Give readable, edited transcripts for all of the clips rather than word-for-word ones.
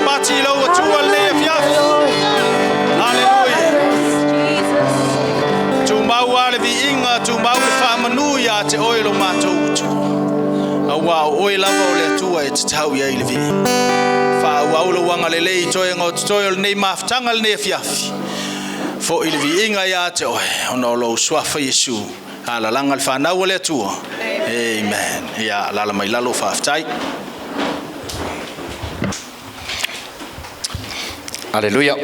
pati lo tual le fiaf. Haleluya. Tu mau ale vi inga tu mau le fa manu ya te oilo matou tu. Awa oi lava o le tua e te tau ia i le vi. Fa au lo wanga le lei toi ngo toi nei maftanga le fiafi. Fo i le vi inga ya te oi ono lo swafa Yesu. Ala langa le fa na o le tua. Amen. Ya la mai lalo fa aftai. Haleluya.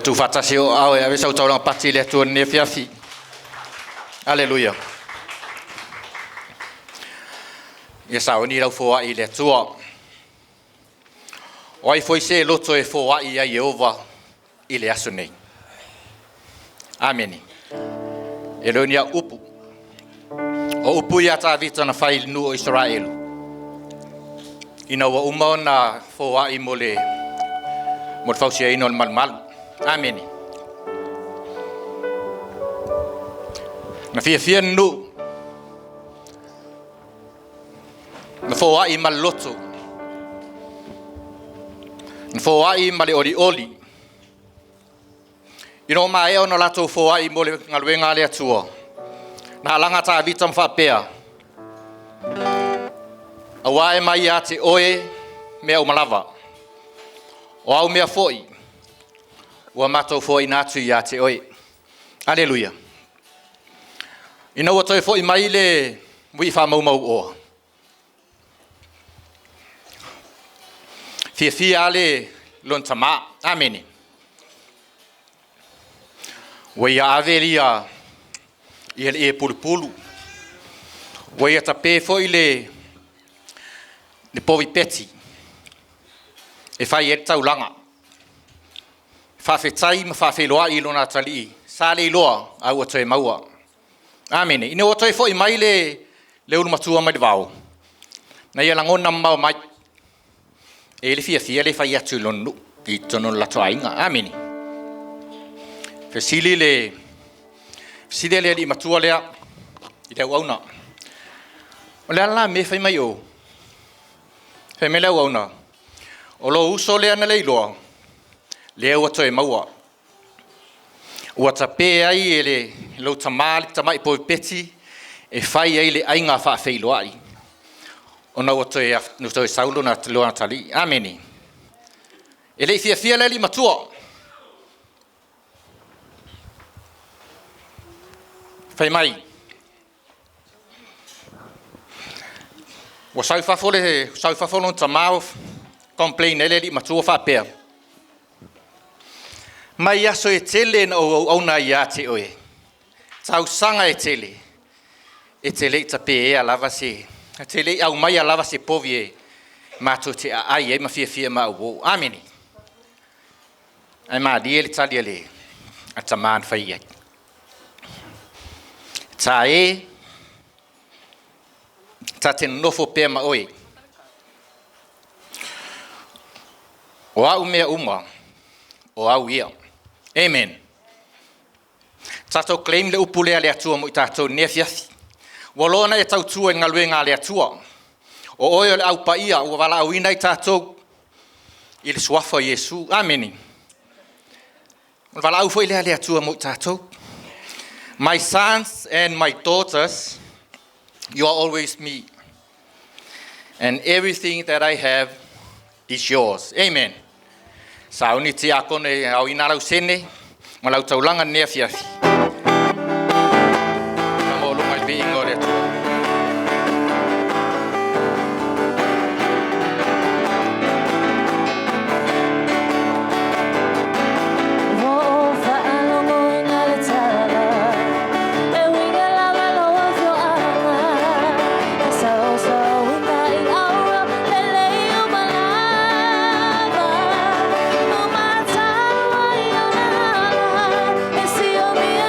Tu fatasi o au e sau tau pati le tu ne fiafi. Haleluya. Ia sau ni lau foa i le tua. O ai foi se loto e foa i a Jehova i le aso nei. Ameni. E lo nia upu. O upu ia ta vita na fai nu o Israelu. Ina wa umau na foa i mole mol fausia ino mal mal. Ameni. Na fia nu. Na foa i mal loto. Na foa i male oli. Ino mai ono lato foa i mole ngaluenga le atua. Na langa ta vitam fa pea. Awae mai ate oe mea umalava. O au mea foi. Ua matou foi natu i ate oe. Aleluia. Ina ua toi foi mai le mui fa mau oa. Fia ale lon tama. Ameni. Wea avelia i ele e pulu. Wea tape foi le povi peti. E fai e taulanga. Fafetai ma fafeloa i lona tali. Sale loa au atoe maua. Amene. Ine atoe foi mai le unu matua mai vau. Na ia langona mau mai. E le fia le fai atu lonu. I tono la toainga. Amene. Fesili le li matua lea. I te wauna. O le ala me fai mai o. Fai me lea wauna. O lo uso lea na leiloa. Lea ua toe maua. Ua tape ai e le lo tamali tamai po peti e fai ai le ainga fa feilo ai. Ona ua toe saulo na loa tali. Ameni. E le fia le li matua. Fai mai. Ua sau fafole on tamau complain ele li matua fa pea. Mai aso e tele na o na ia te oe. Tau sanga e tele. E tele i tape e alava se. E tele au mai alava se povi e mato te a ai e ma fia ma uo. Ameni. Ai ma di ele tali ele. A taman fai ai. Ta e. Ta te nofo pe ma oe. O au mea uma. O au ia. Amen. Tato claim le upulea le atua mo i tato nefiafi. Walona e tau tua i ngaluenga le atua. O oe le au paia ua wala au ina i tato i le suafa Yesu. Ameni. Wala au fo i le atua mo i tato. My sons and my daughters, you are always me. And everything that I have is yours. Amen. Sa uni te akone au inarau sene, malau taulanga nea fiafi. Namo lungai be ingo re tua. See you.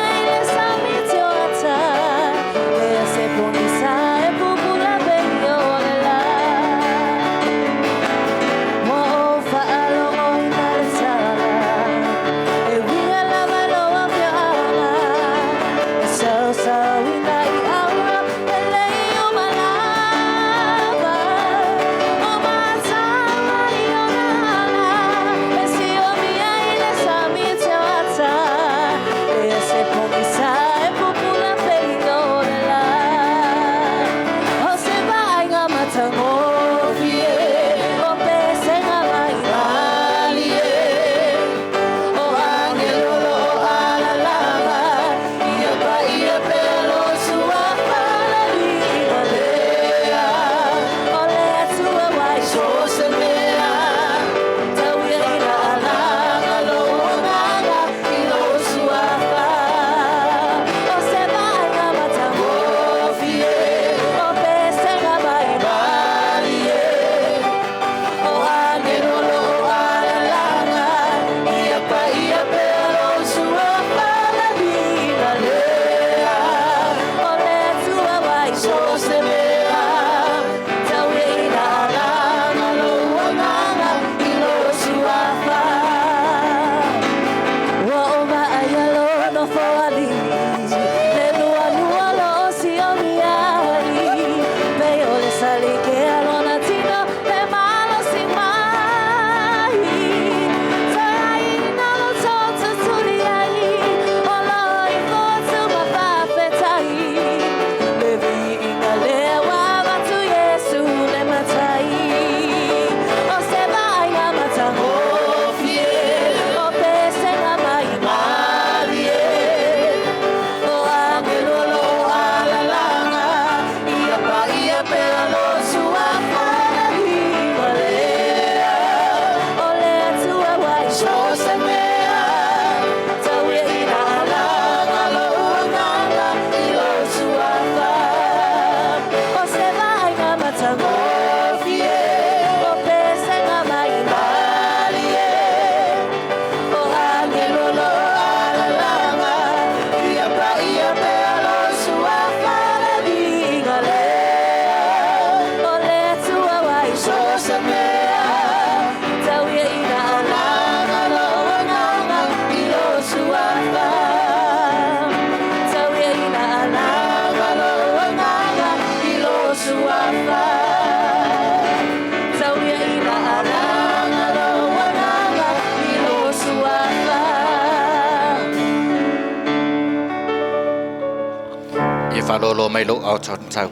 Falolo mai lo au tau.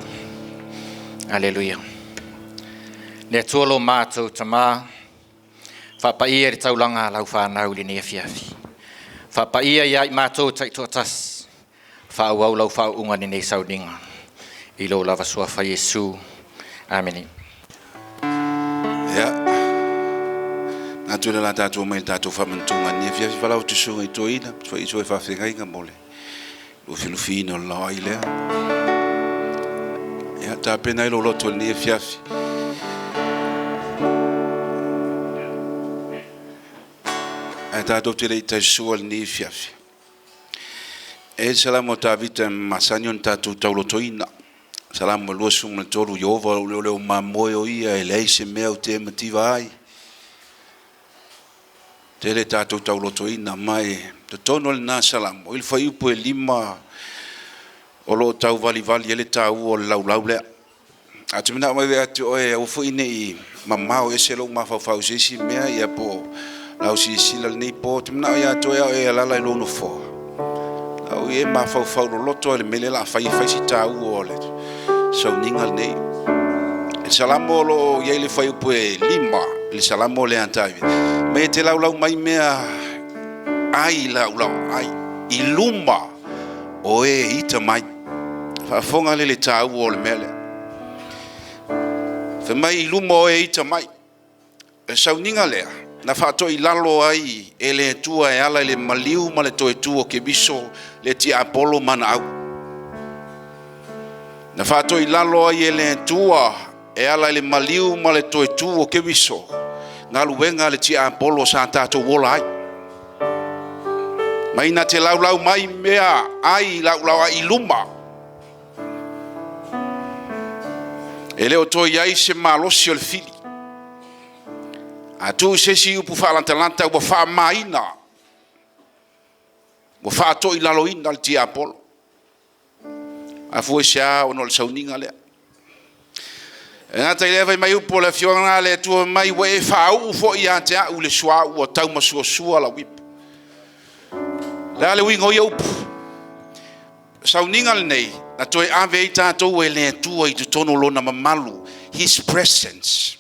Hallelujah. Ne tuolo mātou tama. Whapaia re taulanga lau whanau li ne fiafi. Whapaia ia i mātou taitotas. Whauau lau whauunga ni nei sauninga. I lo lava sua wha Yesu. Amen. Ya. Nā tūna la tātou mai tātou whamantunga ni fiafi whalau tu sunga I toina. Tua I soe whawhengainga mole. Lufi no la ai lea. Ya tā pena I lo loto ni fiafi. Ai tātou te rei tai sua ni fiafi. E salamo tā vita masanyon tātou taulotoina. Salamo lua sunga toru Yehova leo mamoe o ia e lei se mea o te mativa ai. Te le tātou taulotoina mai. Te tono le nā salamo. Il whai upo e lima o lo tau vali ele tau o lau lea. A tu mina mai vea te oe au fo ine I mamao e se lo mawhau sesi mea ia po lau si sila le nei po. Te mina ia to e alala I lono fo. Au e mawhau lo loto le mele la whai si tau o le. Sau ninga le nei. E salamo lo ia le whai upo e lima. Le salamo le antai. Me te lau mai mea ai lau ai I luma o e ita mai whafonga le tau o le mele fe mai I luma o e ita mai e sauninga lea na whato I lalo ai e le tua e ala le maliu ma le toe tua ke biso le tia Apollo mana au na whato I lalo ai e le tua e ala le maliu ma le toe tua ke biso ngā luenga le tia Apollo sa tātou wola ai mai na te lau mai mea ai lau ai luma e leo toi ai se malosi o le fili a tu se si upu whaalantalanta ua wha maina ua wha toi laloina le tia Apollo a fue sia o no le sauninga lea e ngata I lewa mai upo le fionga le tua mai ua e wha au fo I a te au le sua ua tau masua la wipa la le wingo ia upu sauninga le nei na toi ave I tātou e le tua I te tono lona mamalu his presence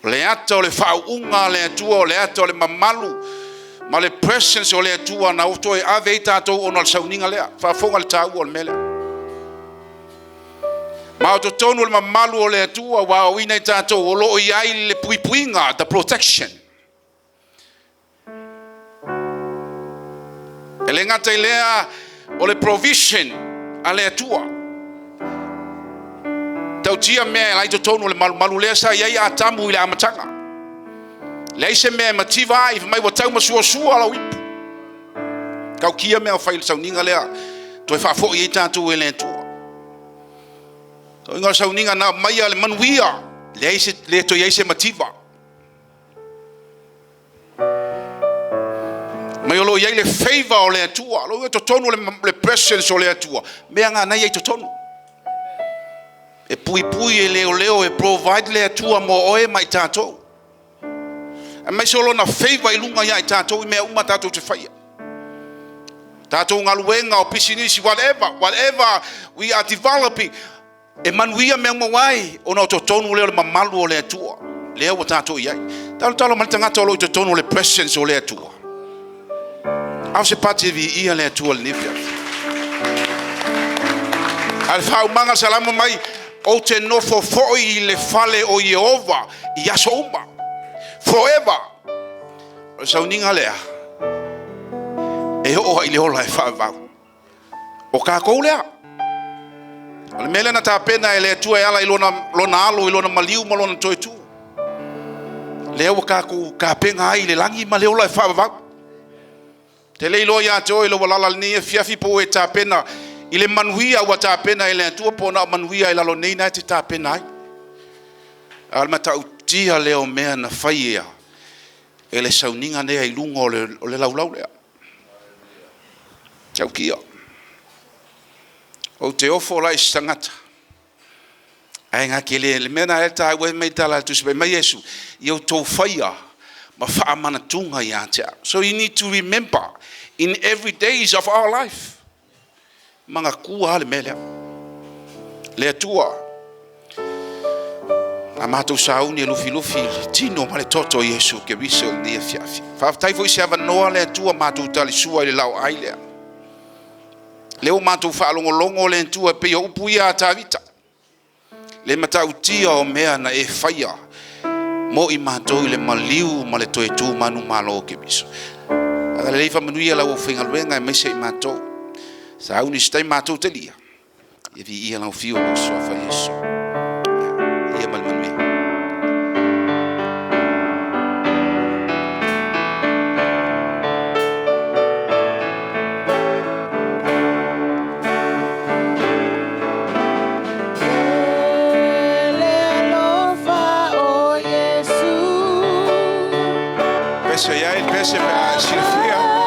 le ata o le whaunga le tua o le ata o le mamalu ma le presence o le tua na o toi ave I tātou o na le sauninga lea whafonga le tau o le mele ma o te tono le mamalu o le tua wa o ina I tātou o lo I ai le puipuinga the protection ele ngata I lea o le provision a le atua tau tia mea lai to tonu le malu lea sa iai a tamu I le amatanga lei se mea mativa ai mai wa tau masua la wipu kau kia mea o whai le sauninga lea to e whafo I tātou e le atua to inga sauninga na mai a le manuia le to iai se mativa mai o lo iai le favor o le atua lo to tonu le presence o le atua mea ngā nei ai to tonu e pui e leo e provide le atua mo oe mai tātou e mai solo na favor I lunga ia I tātou I mea uma tātou te whaia tātou ngā luenga o pisinisi whatever we are developing e manuia mea mawai o na to tonu leo le mamalu o le atua leo o tātou iai talo maltangata o lo to tonu le presence o le atua au se pati vi ia le tua le nifia al fau manga salamo mai o te nofo foi le fale o Jehova I aso uma forever o sauninga lea e o I le ola e whaavau o ka kou lea ale mele na tā pena e le tua e ala I lona alo I lona maliu ma lona toi tu lea o ka kou ka penga ai le langi ma le ola e whaavau te leilo ia te oi lo walala ni e fiafi po e tā pena I le manuia ua tā pena e le atua po na manuia I lalo nei na te tā pena ai alma ta utia leo mea na whai ea e le sauninga nea I lunga o le laulau lea tau kia o te ofo lai stangata ai ngā ke le mena e tā ue mei tala tu sepe mai Yesu I au tau whaia ma whaamana tunga I a te so you need to remember in every days of our life manga kua le mele le tua a matou sauni lufi tino ma le toto Yesu ke viso ni fiafi fa tai foi se avanoa le tua matou tali sua le lau ai le o matou fa longo le tua pe o puia tavita le matau tia o mea na e faia mo I matou le maliu ma le toe tu manu malo ke viso ala le fa manuia la o finga luenga e mese I matou sa uni stai matou te lia e vi ia la fio no so fa Yesu ia mal manui Pese a Silvia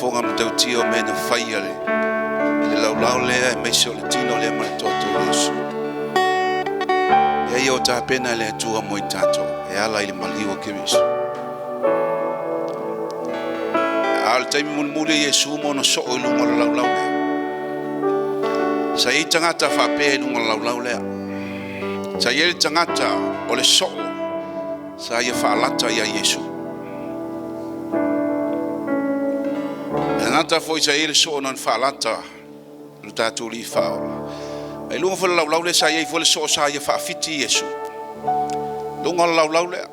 fonga ma tau tio me na fai ale le lau lea e meise o le tino lea ma le toto Yesu e o ta pena le tua mo I tato e ala I le maliwa ke Yesu al taimi mulmule Yesu mo no so o lunga le lau lea sa I tangata fa pe lunga le lau lea sa I tangata o le so sa ia fa lata ia Yesu Nata foi sa ele so non fa lata lu tatu li fa ai lunga fa lau le sa ia foi so sa ia fa fiti Yesu lunga lau le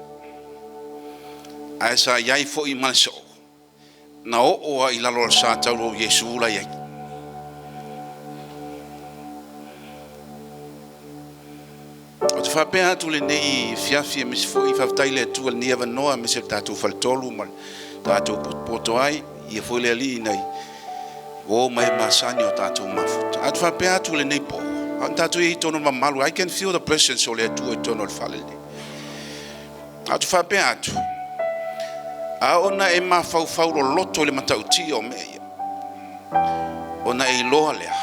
Ai sa iai fo I manso. Na o I lalo sa tau Yesu la iai. O te whapea atu le nei fiafia mis fo I whaftai le atua le niawa noa mis e tātou whaltolu ma tātou poto ai I fo le ali nei o mai masani o tātou mafuta. Atu whapea atu le nei po. An tātou I tono mamalu. I can feel the presence o le atua I tono le whalele. Atu whapea atu. A ona e mawhau lo loto le matauti o mea. Ona e loa lea.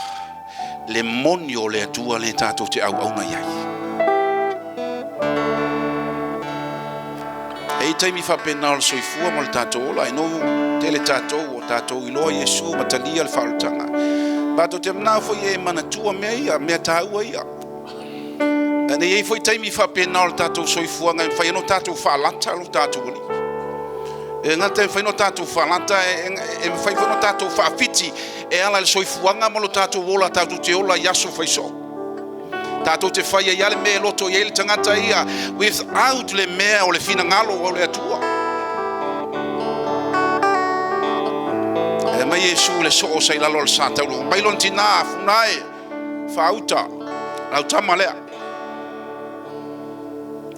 Le moni o le atua le tātou te au na iai. E taimi whapena o le soifua mo le tātou ola. I know te le tātou o tātou I loa Yesu matalia le whaurutanga. Bato te mnau fo I e manatua mea mea tāua ia. Ane ei foi taimi whapena o le tātou soifua ngai whai no tātou whalata lo tātou oli. E ngata e whai no tātou whalata e whai no tātou whawhiti e ala le soifuanga mo lo tātou ola tātou te ola yaso whai so. Tātou te whai e ale mea loto I le tangata ia without le mea o le fina ngalo o le atua. E mai Yesu le so o sei lalo le sātau lo. Mai lon tina funae whauta lau tama lea.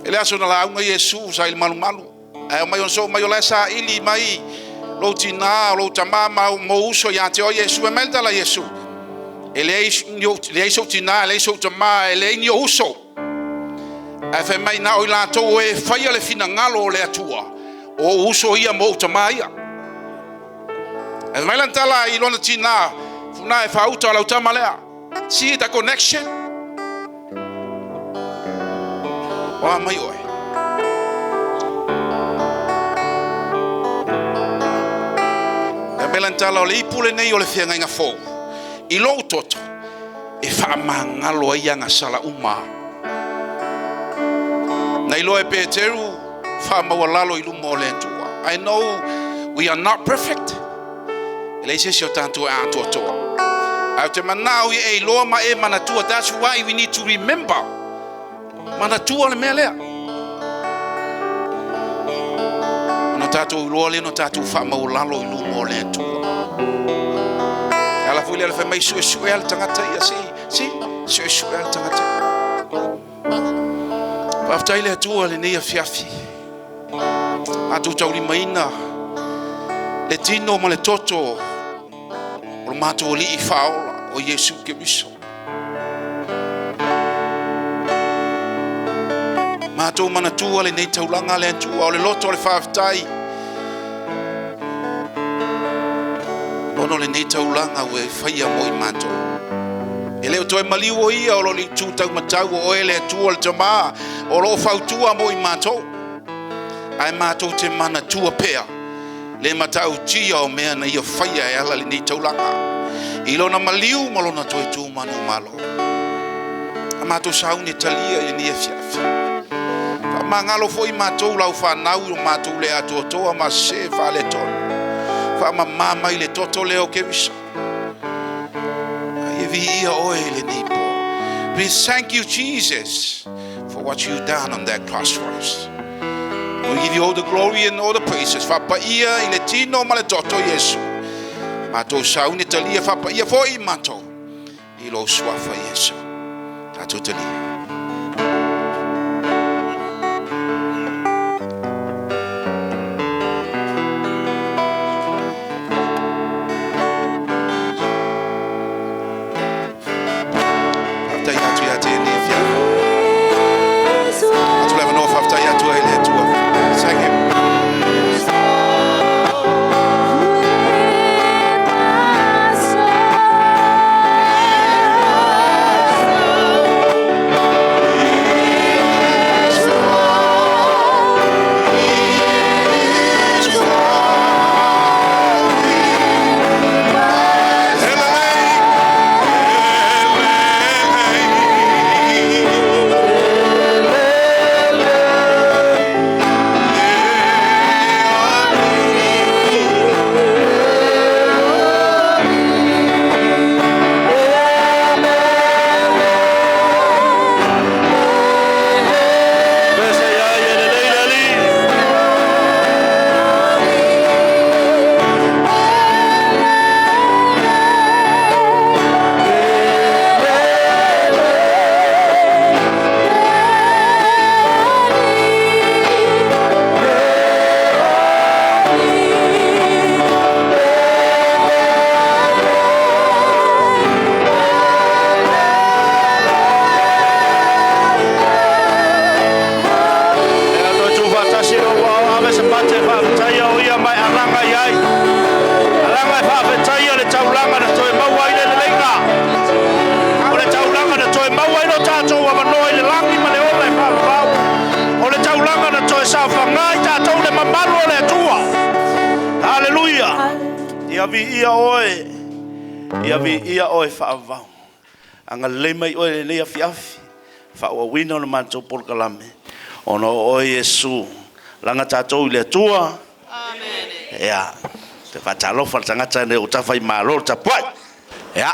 Ele aso na launga Yesu sa il malu malu. E mai on so mai o le sa ili mai lo tina lo tama mo uso ya te o Yesu e melta la Yesu. Ele le so tina le so tama ele ni uso. E fe mai na o la to e fai le fina ngalo le atua. O uso ia mo tama ia. E mai lan tala I lona tina funa e fauta la tama lea. See the connection. O mai oi. E melantala o le ipule nei o le whianga inga fōu. I lou toto. E whaamangalo ia ngā sala uma. Nei loe Peteru whaamaua lalo I lumo o le tua. I know we are not perfect. E leise si o tātua a atua toa. Au te manau I e loa ma e manatua. That's why we need to remember. Manatua le mea lea. No tātou loa le no tātou whaamau lalo I lumo le atua. Ala fui le whai mai sue sue al tangata ia si sue sue al tangata. Whaftai le atua le neia fiafi. Atu tauri maina. Le tino ma le toto. O le mātou li I whaola o Yesu ke miso. Mātou manatua le nei taulanga le atua o le loto le whaftai. Ono le nei taulanga ue whaia mo I mātou. E leo toi maliu o ia o lo li tūtau matau o ele atua le tamaa o lo whautua mo I mātou. Ai mātou te manatua pea. Le matau tia o mea na ia whaia e ala le nei taulanga. I lona maliu mo lona toi tū manu malo. A mātou saune talia I ni e fiafi. Mangalo foi mātou lau whanau o mātou le atua toa ma se whale tonu. Wha mama I le toto leo ke wisa. I vi ia oe le nipo. We thank you Jesus for what you done on that cross for us. We give you all the glory and all the praises. Whapa ia I le tino ma le toto Yesu. Mātou saune talia whapa ia fo I mātou. I lo swafa Yesu. Tātou talia. te whaapetai o ia mai alanga iai. Alanga e whaapetai o le taulanga na toe maua i le lenga. O le taulanga na toe maua i no tātou wa manoa i le langi ma le ola e whaapapau. O le taulanga na toe sa whangai tātou le mamaru o le atua. Hallelujah. Ia vi ia oe. Ia vi ia oe whaavau. Anga le mai oe le ia fiafi. Whaawawina o le mātou polkalame. Ono o Yesu. Langa tātou i le atua. Amen. Ia. Te whatalofa tangata ne o tawhai mālo ta puai. Ia.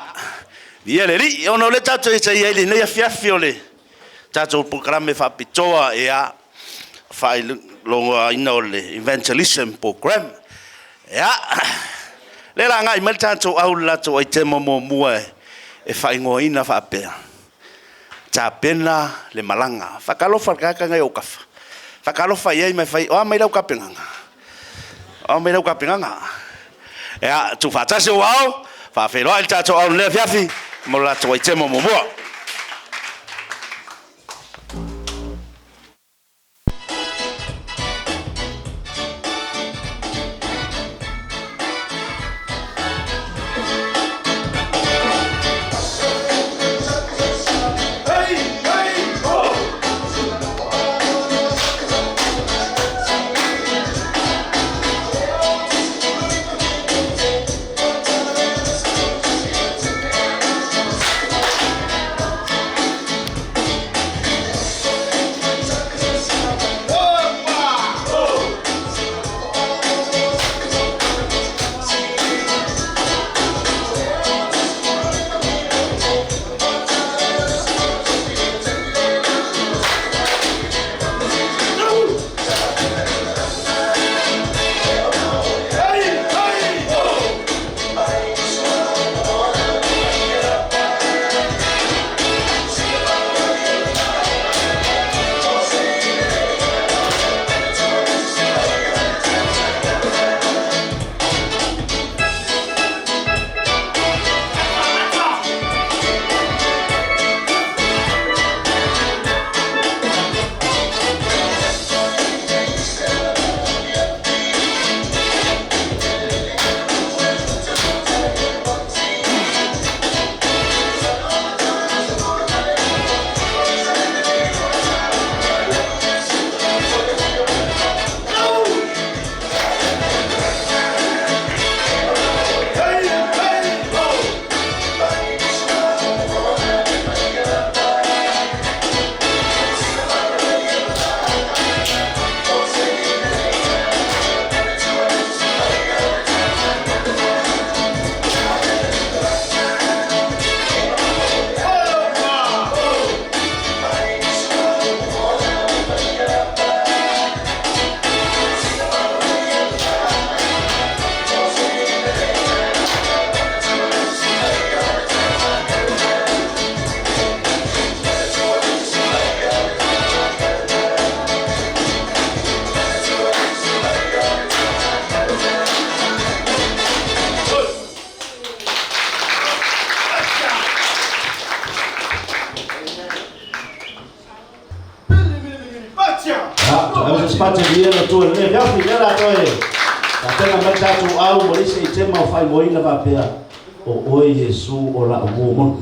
Ia le ri. Ono le tātou i te ia le ia fiafi o le. Tātou polkalame whapitoa. Ia. Whai longa ina o le evangelism program. Ia. Le la ngai mai tātou au lato ai te momo mua e whaingoa ina whapea. Tā pena le malanga. Whakalofa kaka ngai o kafa. Whakalofa iei mai whai. Oa mai rau kapenganga. Oa mai rau kapenganga. Ea, tu whatase o au. Whawheroa il tātou au lea fiafi. Mo lato ai te momo mua. Pate dia na tua le ya fi la toe. Ta tena mata tu au mo ise I te mau fai moina va pea. O Yesu o la mo mo.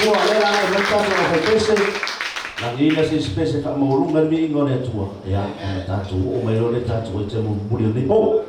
mua lera e mata no ko pese. La ina se spese ka mo lunga mi ngore tua. Ya tatu o mai lo le tatu e te mo buri ni po. Oh,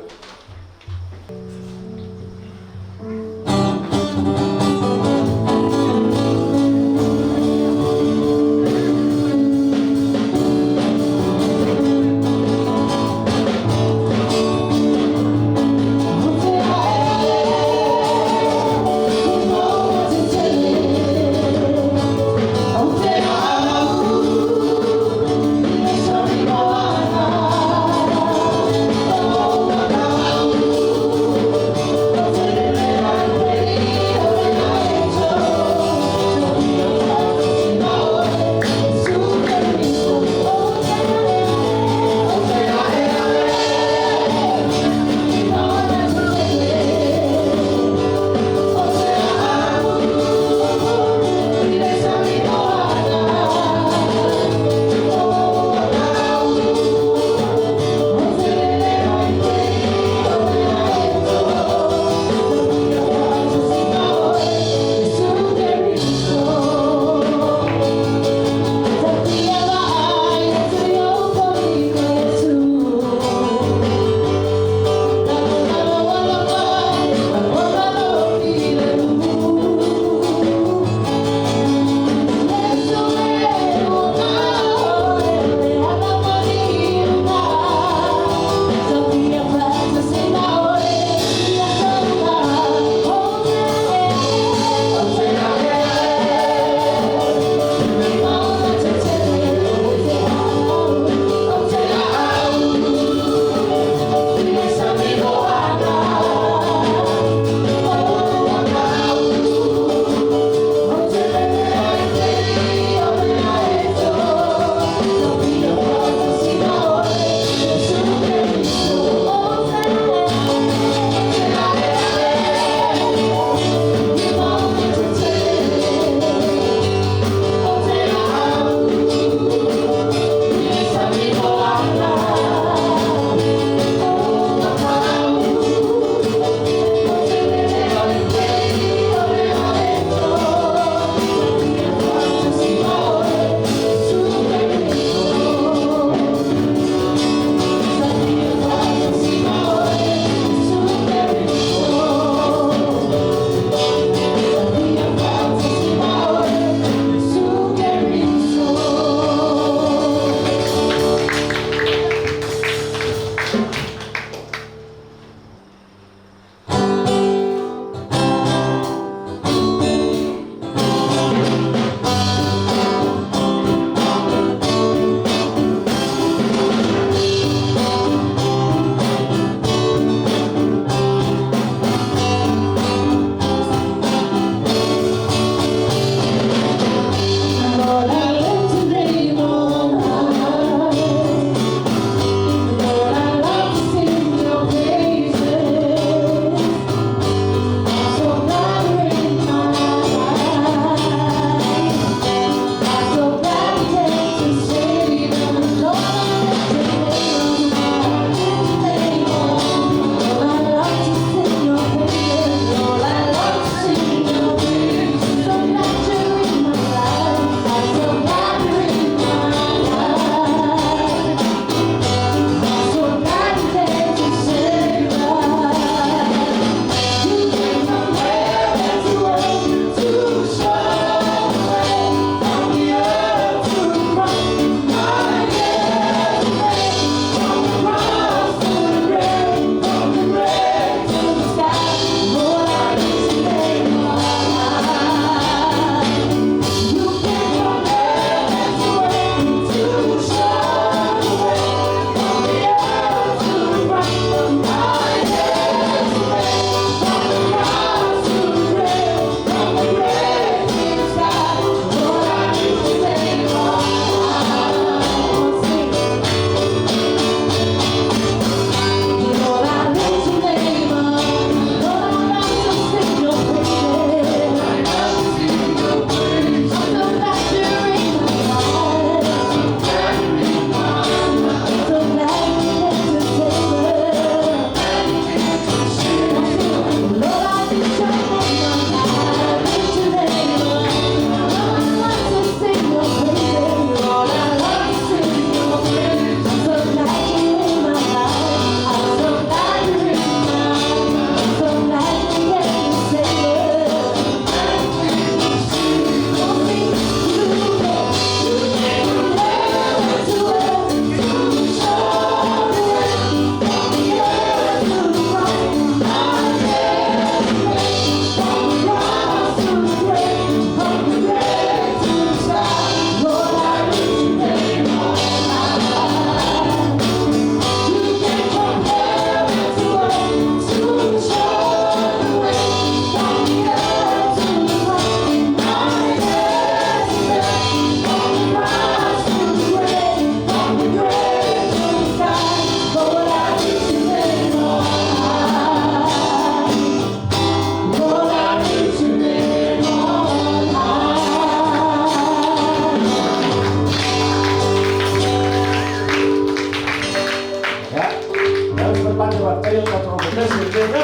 tro ko tese ke ne.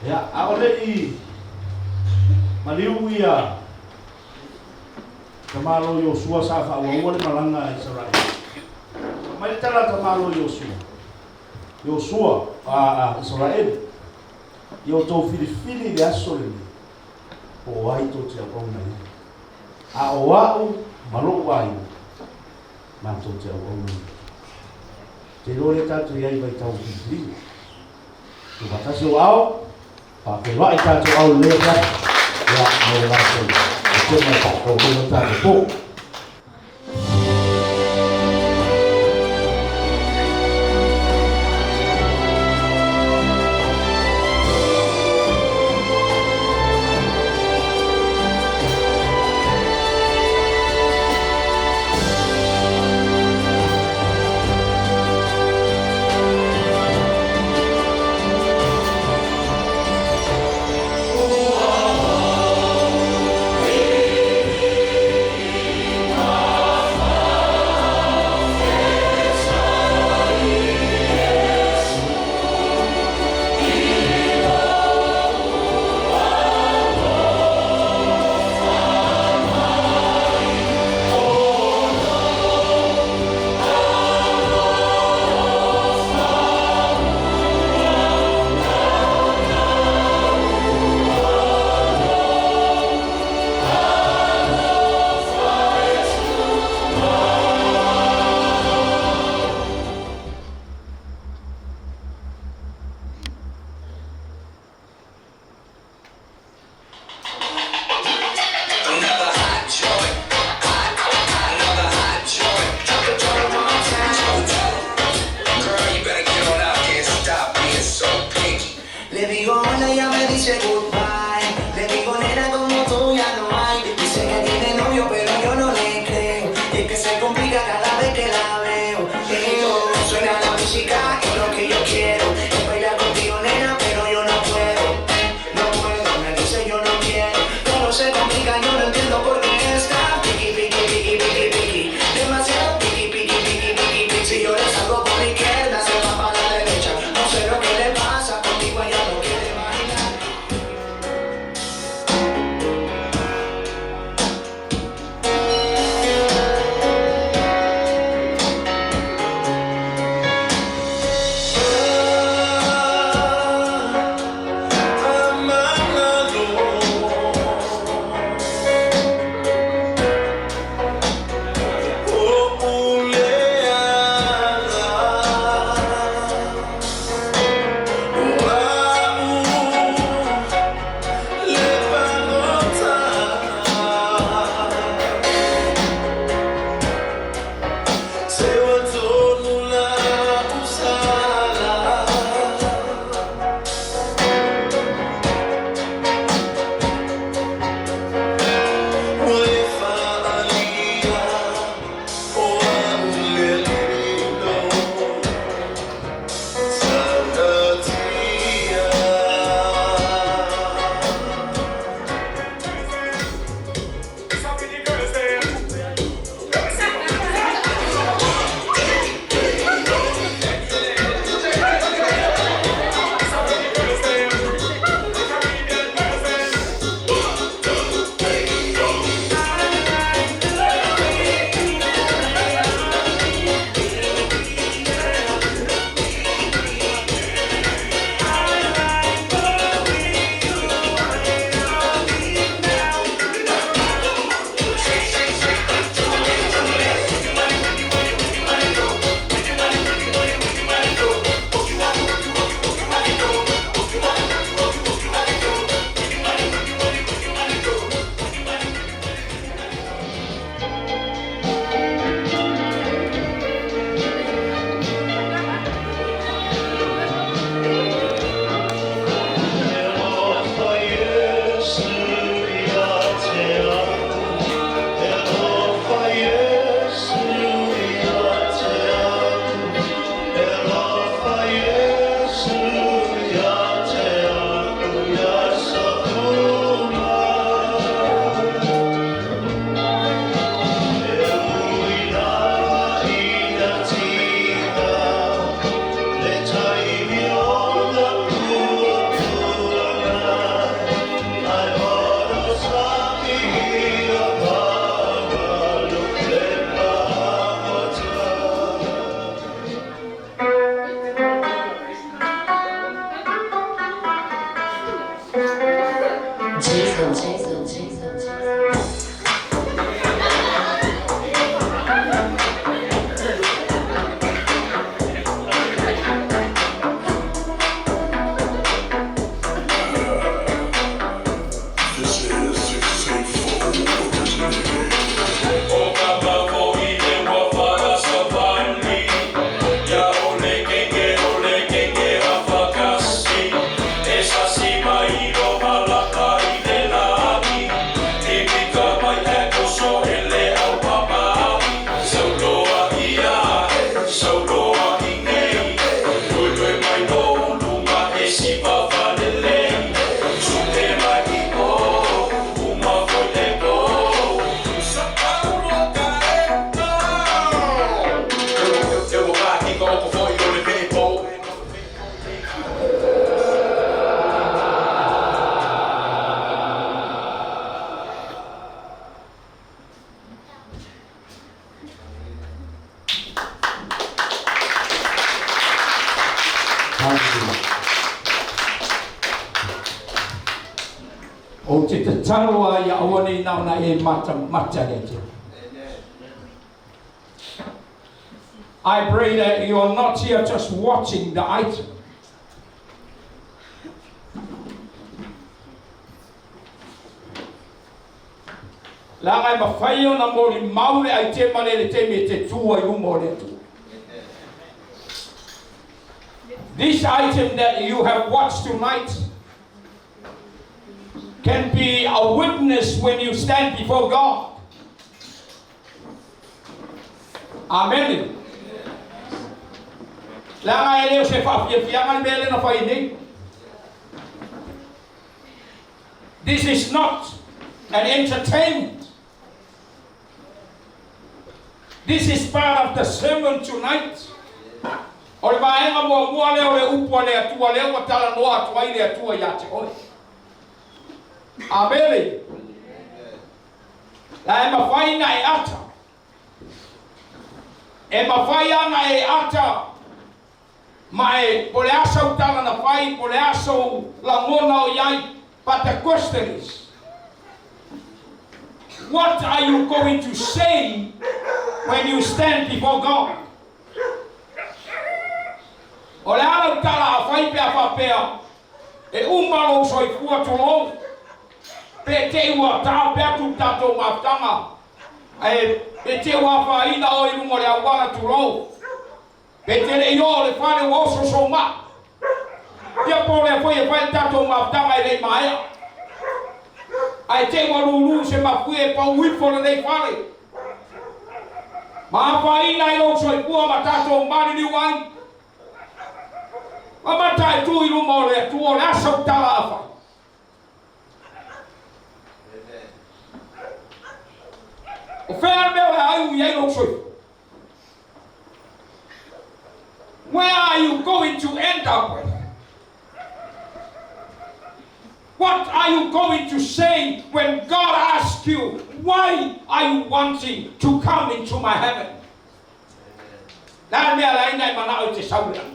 Ya, ole I maliu ia tamalo Yosua sa fa wa le malanga Israel. Mai tala tamalo Yosua a Israel. Yo to fili le asole. O ai to te o na. A o au malo ai. Ma to te o na. Te lore tatu ia I vai tau fili. Tu batasi o au. Pa ke vai tatu au le ya. Ya mo la ko. Te mai ta ko ko tatu po. O te taro ia awane nauna e mata le te. I pray that you are not here just watching the item. La ngai mawhaio na mori maure ai te mane le te me te tua i umo le tu. This item that you have watched tonight can be a witness when you stand before God. Amen. La ngai leo se whawhiawhiangan mele na whai nei. This is not an entertainment. This is part of the sermon tonight. O le vaenga mua leo le upua le atua leo wa tala noa atua i le atua ia te oi. Amen. La e mawhai na e ata. E mawhai ana e ata. Ma e po le asau tala na whai, po le asau la mona o iai. But the question is, what are you going to say when you stand before God? O le ala tala a whai pia whapea, e umalo soifua tolo, pe te ua tau pia tu tato maftanga, e te ua whaina o i lungo le awana tolo, pe te le io le whare woso so ma, ia po le whai tato maftanga i le maea, ai te ua lulu se mawhi e pau wifo le nei whare, ma whaina i lo soifua ma tato mani ni wai, Amata e tu i lumo le tu o le asau tala afa. O whea meo le au i eiro soi. Where are you going to end up with? What are you going to say when God asks you, why are you wanting to come into my heaven? Nā mea la ina I mana o te saura.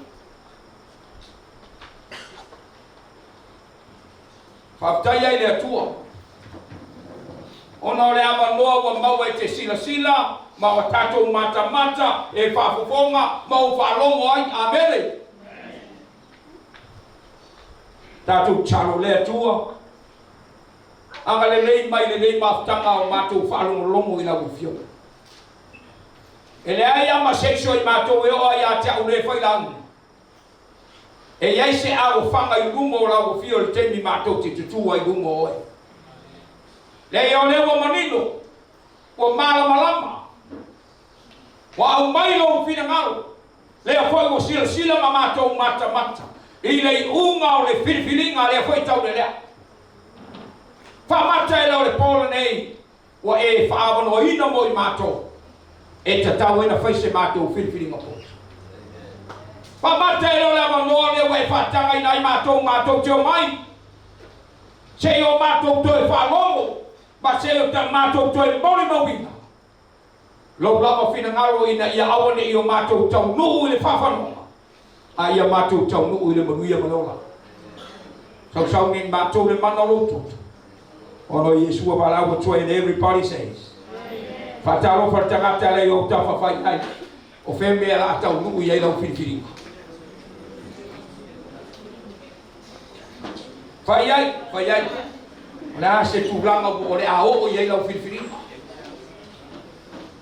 Whaftai ai le atua. Ona o le ama noa wa maua e te sila sila, ma o tatou mata mata, e whafofonga, ma o whalongo ai, amele. Tatou chalo le atua. Anga le lei mai le lei maftanga o matou whalongo longo I la ufio. E le ai ama seisho I matou e oa I a te au le whailangu. E iai se aro whanga I lumo la o fio le temi mātou te tutua I lumo oe. Le o le wa manino, wa mala malama, wa au mailo o fina ngaro, le a fwoi o sila sila ma mātou mata mata, I le unga o le filifilinga le a fwoi tau le lea. Whamata e leo le pola nei, wa e whaavano ina mo I mātou, e ta tau ena whaise mātou filifilinga po. Pamata e le amanoa le wai whatanga I nai mātou te o mai. Se o mātou toi whalongo, ma se o ta mātou toi mori mawina. Lau lama whina ngaro ina ia awane I o mātou tau nuu I le whawhanonga. A ia mātou tau nuu I le manuia manola. Sau ngin mātou le manaloto. Ono Yesua walawa toi and everybody says. Whataro whatangata le o ta whawhai ai. O whemea la tau nuu I lau whiriwhiringa. Fai ai. Nā se tūlanga o le a o I lau whiriwhiringa.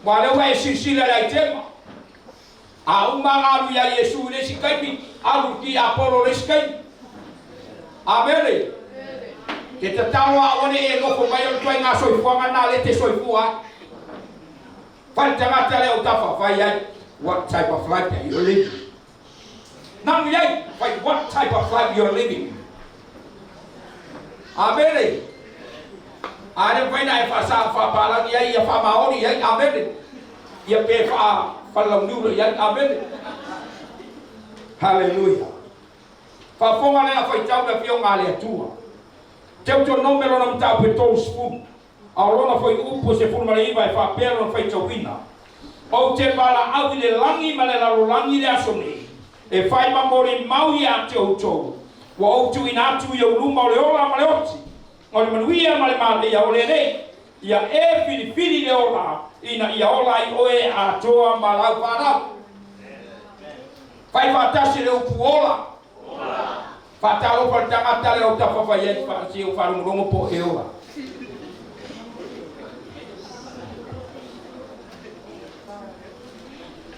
Wa le wai sisila lai tema. A umanga alu ia Yesu le sikaimi, alu ki Apollo le sikaimi. Amele. Ke te tawa awane e loko mai o toi ngā soifuanga nā le te soifua. Fai tangata le o tafa, fai ai. What type of life are you living? Nang ai, fai what type of life you're living? Amele. Are fai na e whasa whapalangi ai, ia whamaori ai, amele. Ia pe whalangiura ai, amele. Hallelujah. Whafonga lea whai tau na whio ngā lea tua. Teu to nomero na mtau pe tōu spoon. Aurona whai upo se whurumare iwa e whapera na whai tau wina. O te pala au I le langi ma le laro langi le asone. E fai mamori mau ia te outou. Wa outu ina atu ia uluma o le ola ma le oti. O le manuia ma le male ia o le rei. Ia e filifili le ola. Ina ia ola i oe a toa ma lau whanau. Fai whatasi le upu ola. Whatalo pa tangata le o tawhawhai e whaasi o wharungongo po e ola.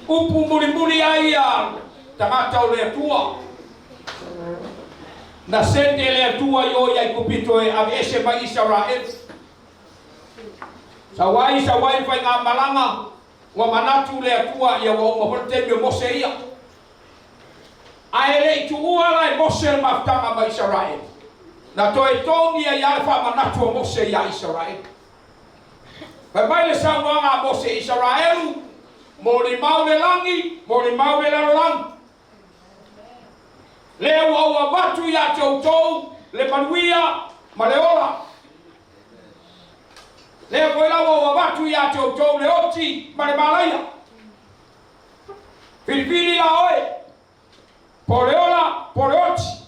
Upu muri ai a tangata o le atua. Na sente le atua i o iai kupito e ave ese mai Israel. Sawai fai ngā malanga wa manatu le atua ia wa uma holte me Mose ia. Aere i tu uala e Mose maftanga ma Israel. Na toe tongi ia ia fa manatu o Mose ia Israel. Pai le sa ngā Mose Israel mo le mau le langi, mo le mau le langi. Le ua watu ia te outou, le manuia ma le ola. Le koila ua watu ia te outou, le oti ma le malaia. Filipili a oe, po le ola, po le oti,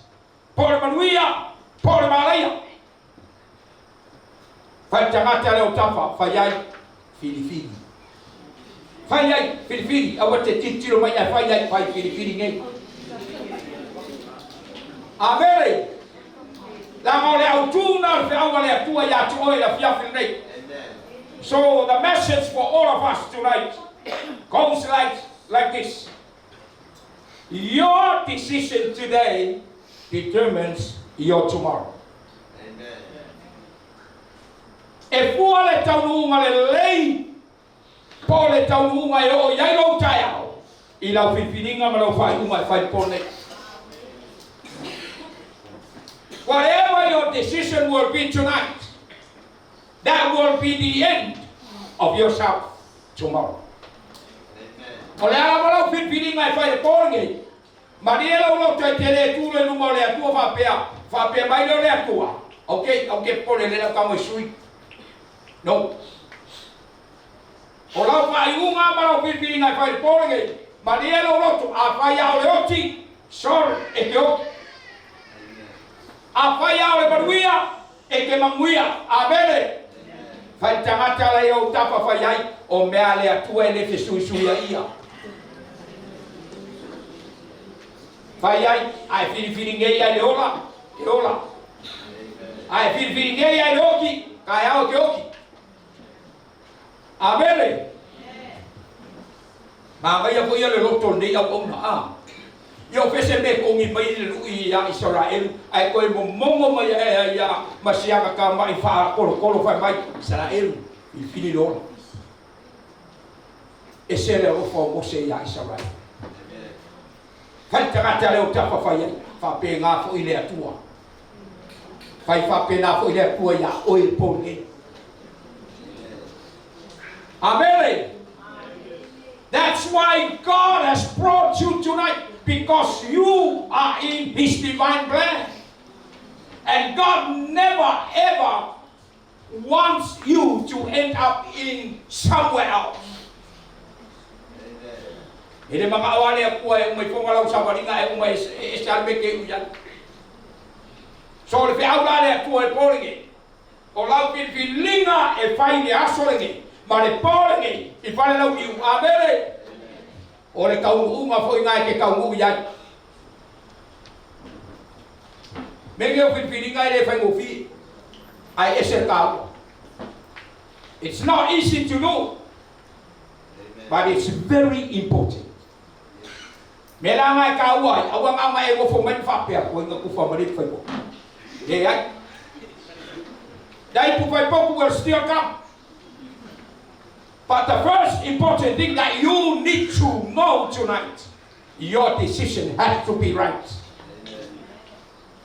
po le manuia, po le malaia. Fai tangata le o tafa, fai ai, filifili. Fai ai, filifili, awa te titiro mai ai, fai ai, fai filifili ngai. Amere, la mole autuna, fe awa le atua ya tu oe la fiafil nei. So the message for all of us tonight goes like this. Your decision today determines your tomorrow. E fua le taununga le lei, po le taununga e o iai lo taiao, i lau whiwhiringa ma lau whai unga e whai pone. Whatever your decision will be tonight, that will be the end of yourself tomorrow. O le ala ma lau whiwhiringa e whai pone, ma ni e lau lo te tere tūle numa le atua whapea mai lo le atua. Okay, pone le lau kamo e sui. No. O lau whai unga ma lau whiwhiringa e whai pone, ma ni e lau loto a whai au le oti, sorry, e ke oki. A whai au le paruia, e ke manguia, a bere. Whai tangata la iau tapa whai ai, o mea le atua e le te suisuia ia. Whai ai, ai whiriwhiri ngei ai le ola, ke ola. Ai whiriwhiri ngei ai le oki, kai au ke oki. A bere. Ma vai a voia le loto nei au ona a. Yo fese me kongi mai le lui ya Israel ai koe momongo mai ya masianga ka mai fa kolo fa mai Israel I fili lona e se le o fo Mose ya Israel fai tangata le o tapa fa ia fa pe nga fo ile atua fai fa pe na fo ile atua ya oi pone amen. That's why God has brought you tonight, because you are in His divine plan. And God never ever wants you to end up in somewhere else. Ele mga awale ako ay umay pongalaw sa balinga ay umay estalbe ke uyan. So le awale ako ay polingi. O lau pilinga e fai ni asolingi. Ma le polingi I fale lau I abere. O le kaungu ma foi ngai ke kaungu yan. Menge o pilinga le fai ngofi. Ai ese kau. It's not easy to do, but it's very important. Melanga kawai, awang amai mo fo men fa pe ko nga ku fa marit fa ko. Yeah. Dai pu fa po will still come. But the first important thing that you need to know tonight, your decision has to be right.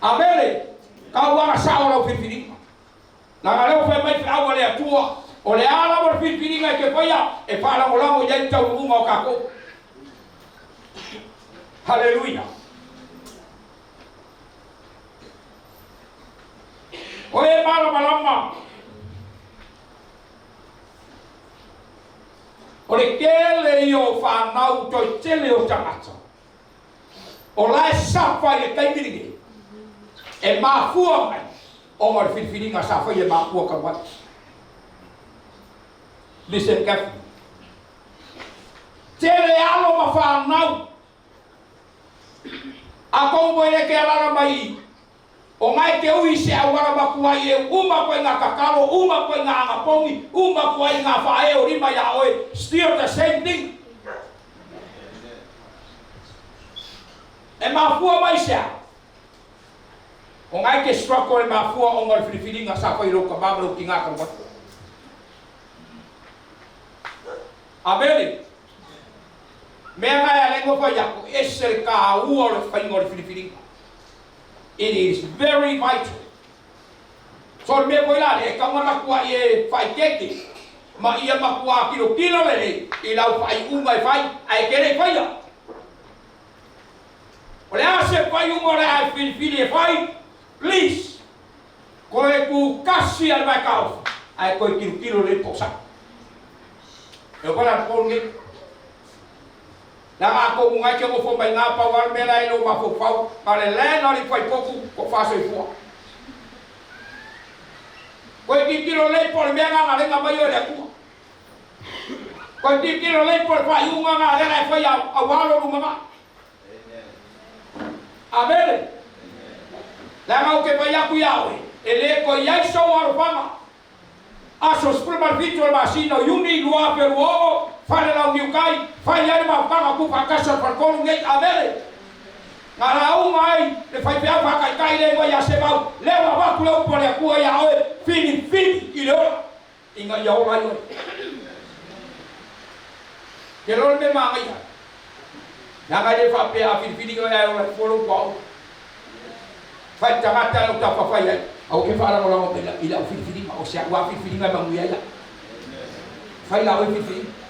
Amen. Kawa sa ora fifiri. Na ngalo fa mai fa wale atua. O le ala mo fifiri ngai ke faya e fala mo lango ya tau uma o kako. Hallelujah. Oye mala malama. O le kele yo fa nau to tele o tangata. O lai safa i kai miringi. E mafua mai. O ngā whiwhiringa safa i e mafua ka wai. Listen carefully. Tere alo ma whanau. A kou mo e ke alara mai. O ngai te ui se awara makua i e uma koe ngā kakaro, uma koe ngā angapongi, uma koe ngā whae o rima ia oe. Still the same thing. E mafua mai sea. O ngai ke struggle e mafua o ngai whiwhiringa sa koe roka mamalo ki ngā karawatu. Amene. Mea ngai a lengo whai ako, ese ka ua le whaingo le whiwhiringa. It is very vital. So me koe lale, e kaumana kua i e whai keke, ma ia makua kilo lele, i lau whai unga e whai, ai kere whaia. O le ase whai unga le ai whiwhiri e whai, please, koe ku kasi al mai kau, ai koe kilo le posa. E wala ponge, Nanga ako ngai ke mo fo mai nga pa wal mela ilo ma fo pau pa le no li foi poku ko fa so fo. Ko ti kilo le por me nga le nga mai o le ku. Ko ti kilo le por fa yu nga le foi a walo ru mama. Amen. La nga ke pa ya ku yawe. Ele ko ya so war fama. Aso sprema vitro masino yuni lua per uomo fare la uniukai fai ani ma panga ku pa casa per con ngai avere ngara u mai le fai pe apa kai kai le ya se ba le ba ku le po le ku ya o fini ile ora inga ya o mai ke lo me ma ngai na ga le fa pe a fini ko ya o po lo ko fai tamata lo ta fa fai au ke fa la mo la ila fini ma o sia wa fini ma mu ya fai la o fini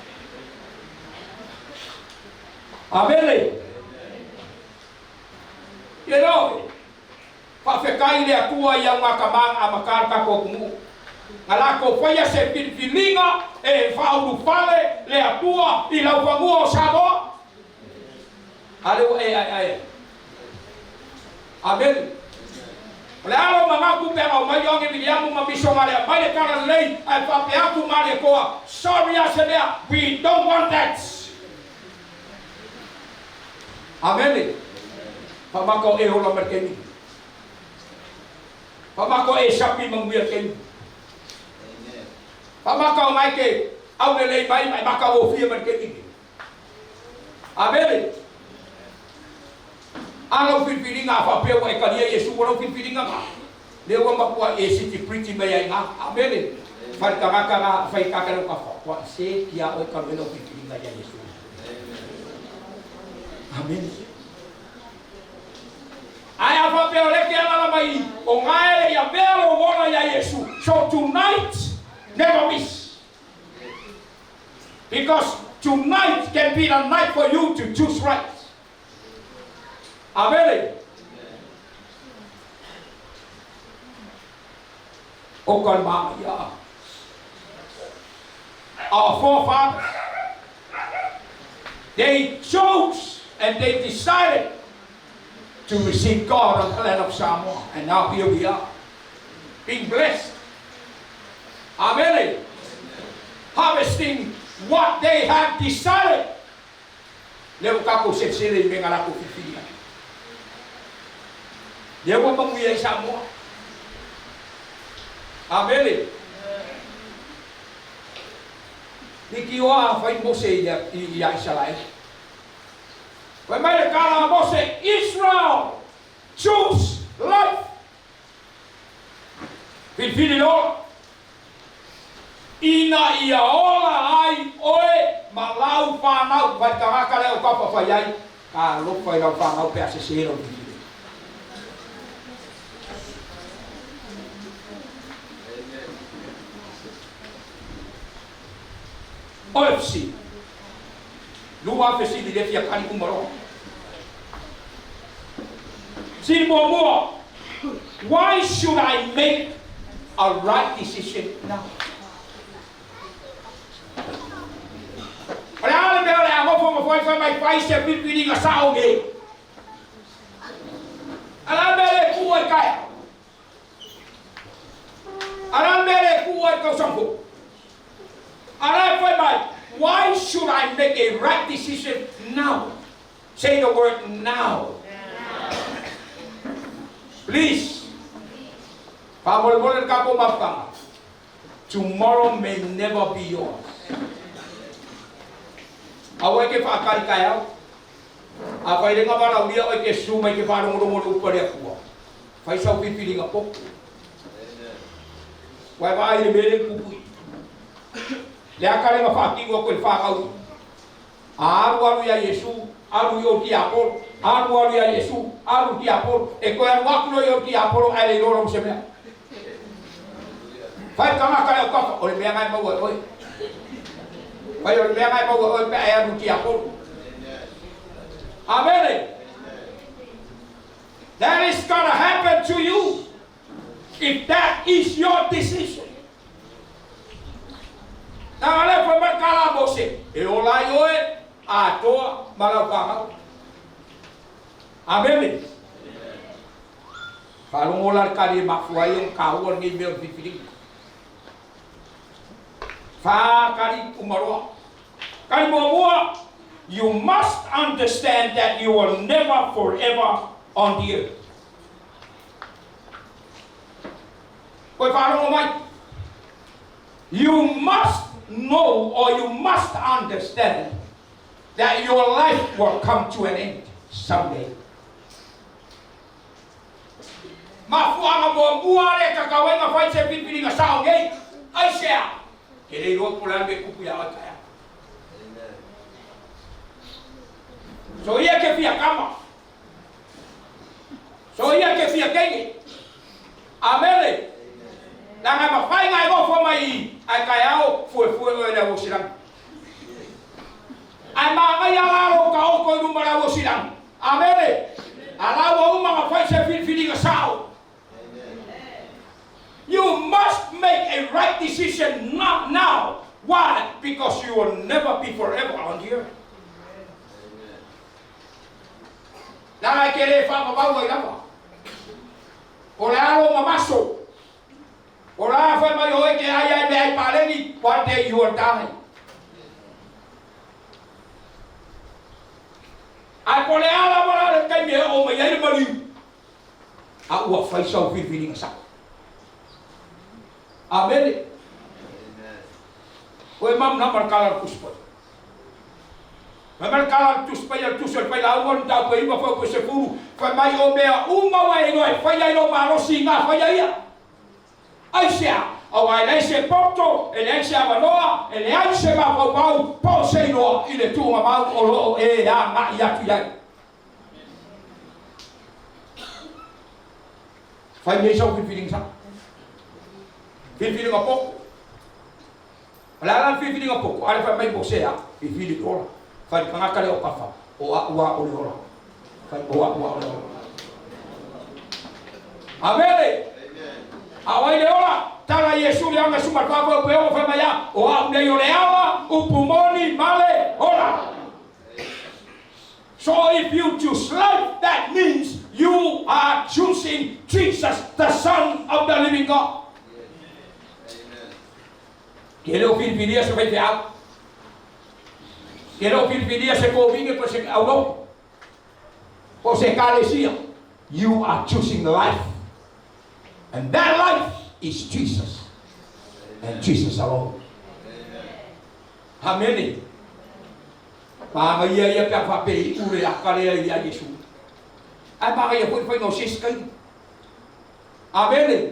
Amele. You know, pa fekai le atua ia ngā kamang a makarka ko kumu. Ngala ko faya se pilpilinga e faulu fale le atua i lau wangua o sabo. Ale o ai. Amele. Le alo mga kupe au mai onge miliamu mabiso male mai le kara lei ai pa pe aku male koa. Sorry asedea, we don't want that. Amen. Pamako e hola merkeni. Pamako e sapi manguia keni. Pamako mai ke au le mai maka o fia merkeni. Amen. Alo pipiringa fa pe wa e kalia Yesu ko pipiringa ma. Le wa makua e siti pretty mai ai nga. Amen. Fa ka maka fa ka ka ka fa se kia o ka lo pipiringa ya Yesu. Amen. I have a belly o ngai ya belo wona ya Yesu. So tonight, never miss. Because tonight can be the night for you to choose right. Amen. O kalma ya. Our forefathers, they chose and they decided to receive God on the land of Samoa. And now here we are, being blessed. Amen. Harvesting what they have decided. Leo kako sepsele mengala ko fifiya. Leo manguya Samoa. Amen. Nikiwa fai Mose ya Israel. When my God Mose, Israel, choose life. Filipino, ina ia ola ai oe malau whanau vai karaka leo kapa whaiai ka lopai rau whanau pe ase sero filipino. OFC Lua fesi di lefia kani kumaro. Si more. Why should I make a right decision now? Olha me olha, vou foi my face pilpiringa saunge. Aramele kuai kaya. Aramele kuai kau sampu. Aramele, why should I make a right decision now? Say the word now. Please. Tomorrow may never be yours. Awak ke fakari kaya. Apa ini ngapa dia awak ke sumai ke farung rumah upaya kuah. Faisal pilih ngapok. Wai ini beri kupu. Lihat kali ngafaki gua kau fakau. Aru ya Yesu, aru yo tiapor, aru ya Yesu, aru tiapor. Eko yang waktu yo tiapor ada orang semua. Fai kama kali kau, oleh biangai mau oi. Fai oleh biangai mau oi pe aru tiapor. Amen. That is gonna happen to you if that is your decision. Nah, oleh pemerkala bose, eolai oi. Ato malapang. Amen. Kalau ngolar kali makfuai yang kawan ni biar dipilih. Fa kali umarwa. Kali bawa, you must understand that you are never forever on the earth. Kau kalau ngomai, you must know or you must understand that your life will come to an end someday. Mafuanga buare kakawai ngafai se pipili ngasao ngei. Aisyah. Kere ro pulang be kupu ya kaya. So iya ke fia kama. So iya ke fia kengi. Amele. Langa mafai ngai go fo mai ai kayao fu na wo silang. Ay mga yangaro ka o ko numara wo silang. Amen. Alawa mga faise fili sao. You must make a right decision not now. Why? Because you will never be forever on the earth. Langa kere fa mabawa ilama. Ora aro mamaso. Ora fa mayo ke ayai be ai paleni one day you are dying. Ai pole ala mala kai me o me yai mali. A ua fai sau fili ngasa. Amen. Oi mam na markala kuspa. Mamar kala tuspa ya tusel pai la won ta pai ba fa ko se furu. Fa mai o me uma wa no fai ai no malo singa fai ai. Aisha, awai lai se porto, ele se avanoa, ele ai se ma pau po se no, ile tu ma mau o e ya ma ya tu ya. Fai me so feeling sa. Feeling a pouco. Ala feeling a pouco, ala fai mai bose ya, feeling ora. Fai kanga kale o kafa, o wa o ora. Fai o wa. Amen. Awai le ora, tala Yesu le anga sumar kwa pe o fa maya, o a le yo le awa, u pumoni male ora. So if you choose life, that means you are choosing Jesus, the Son of the living God. Quiero Filipinia se vai pegar. Quiero Filipinia se convinge por se auno. Por se calesia. You are choosing life. And that life is Jesus. And Jesus alone. Amen. Mama ia ka fa pe ure akale ia Yesu. Ai mama ia foi no siskai. Amen.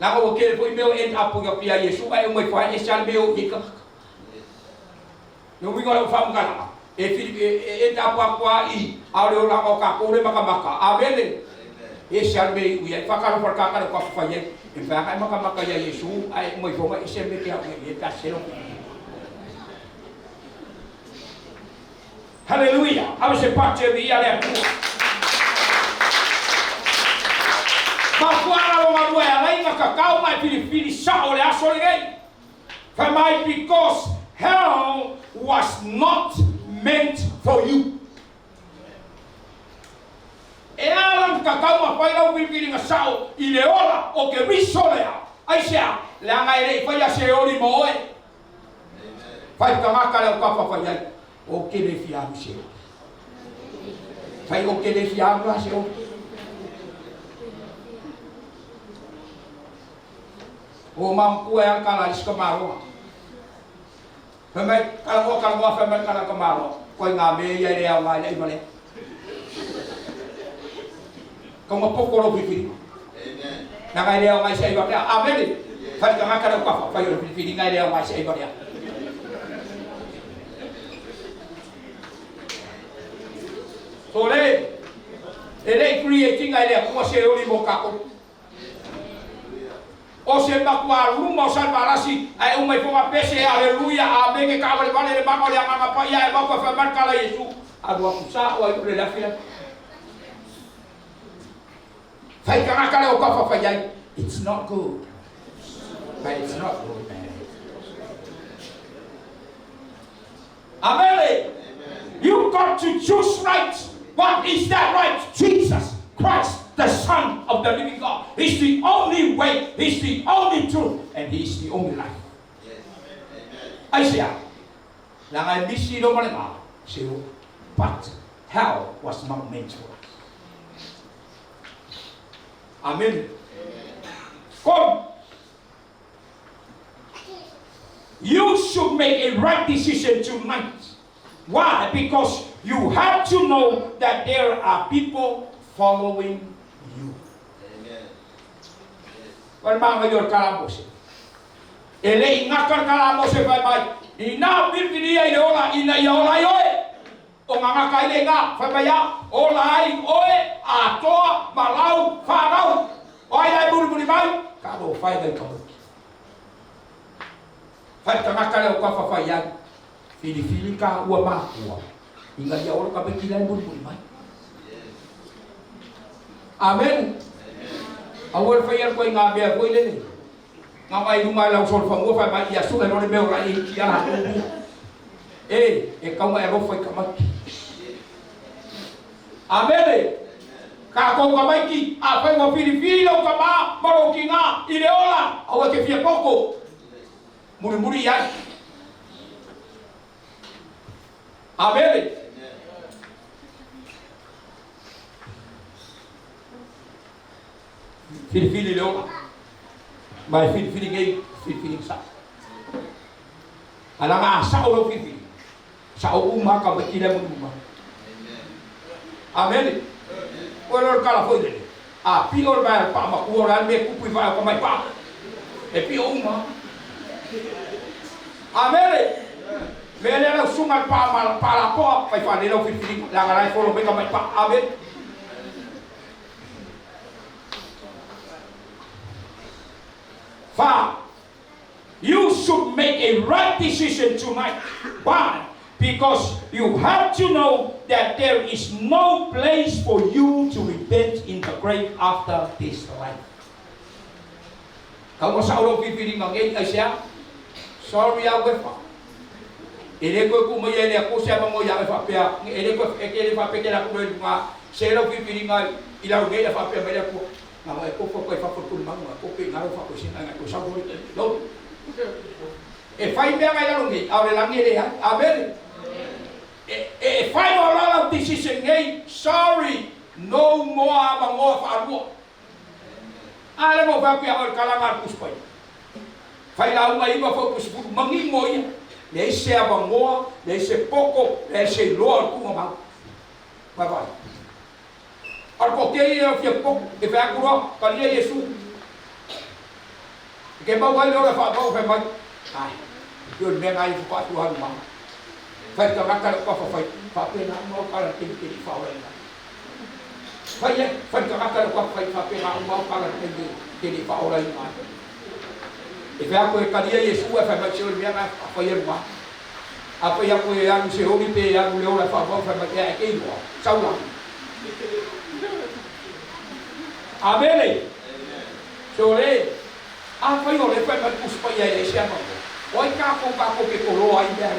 Na ko ke foi meu en apu ga pia Yesu ai mo foi esse meu ika. No wingo la fam kana. E fi apu akwa I aure la ko ka ko le maka. Amen. Esse meu ia fa ka por ka ko fa ye. E fa ka maka ya Yesu ai mo foi esse me que ia ta selo. Hallelujah. I was a part of the other. Mafuara o marua ya lainga kakao mai pilipili sa ole asole gai. Famai because hell was not meant for you. E alam kakao pili nga sao i le ola o ke risolea. Ai sea, le anga ele fai a se ori mo e. Fai kamaka le o kapa fai ai. O ke le fiamu se. Fai o ke le fiamu la se o. O mampu e ang kala iska maroa. Femai kalamo femai kala kamaro. Koi ngā me ia rea ngai nei male. Kau mapokoro pipiri. Na ngai rea ngai sei bakea. Amen. Fai ka ngaka na kafa. Fai o pipiri ngai rea ngai sei bakea. So le. Ele creating ngai rea kua se ori mo kako. O se makua ruma o salvarasi ai umai ponga pese aleluia amen ke ka vale le mako le anga pa ia e mako fa marka la Yesu adua kusa o ai le la fila fai ka kale o ka fa fai it's not good but it's not good amen you got to choose right. What is that right? Jesus Christ, the Son of the living God. He's the only way, He's the only truth, and He's the only life. I say, I miss you, but hell was not meant for us. Amen. Come. You should make a right decision tonight. Why? Because you have to know that there are people following you. Amen. Mga yor kalambose. Ele ingakar kalambose bye. Ina bilbilia iola ina iola yoe. O nga kaile nga fabaya olai oe atoa malau farau. Oi ai bulbuli bai. Kado fai dai kabo. Fai tamakale o kafa fai yan. Fili ka ua makua. Inga dia ora ka bekilai bulbuli mai. Amen. Awal fayar ko nga bia ko ile. Nga mai rumah lau sol fa mo fa mai ya su no le meu rai ya la. E ka mai ro fa ka mai. Amen. Ka ko ka mai ki a fa ngo fili o ka ma maro ki nga ile ola awa ke fia koko. Muri ya. Amen. Fili leola. Mai fili ngai fili sa. Ala nga sa o fili. Sa o uma ka bakila mo uma. Amen. Ora kala foi dele. A pior vai pa ma ora me kupi vai ka mai pa. E pi uma. Amen. Mele la sunga pa la po pa fa le fili la nga folo be ka mai pa. Amen. Father, you should make a right decision tonight. Why? Because you have to know that there is no place for you to repent in the grave after this life. Kamu sauro pipiring ngei Asia. Sorry awefa. Ele ko ku moye le ko sia mo ya fa pe. Ele ko ekele fa pe ke la ko le ma. Sero pipiring ila ngei fa pe ba ko. Ngawai ko fa ko mangu ko pe ngaro fa ko sina ko sa ko lo e fai be mai la ngi aure la ngi le amen e fai no la decision ngai sorry no more aba mo fa ru ale mo fa ku ya kala ngar kuspai fai la uma iba focus bu mangi mo ia le se aba mo le se poco le se lo ku ma bye bye. Arko kei e fia pok e fa kuro ka lia Yesu. Ke ba wai lo fa ba fa mai. Ai. Yo me ngai fa tu ha ma. Fa ka ka ka fa pe na mo ka la ti fa ora na. Fa ka fa pe na mo ka la ti fa ora na. E fa ko ka lia Yesu e fa ma chol me na fa yer ma. Apa ya ko ya mu se ho ni pe ya mu le ora fa ma ke ke mo. Sau la. Amen. Sore. Apa yo le fa ma puspa ya le sia ma. Oi ka ko ke ko ro ai ya.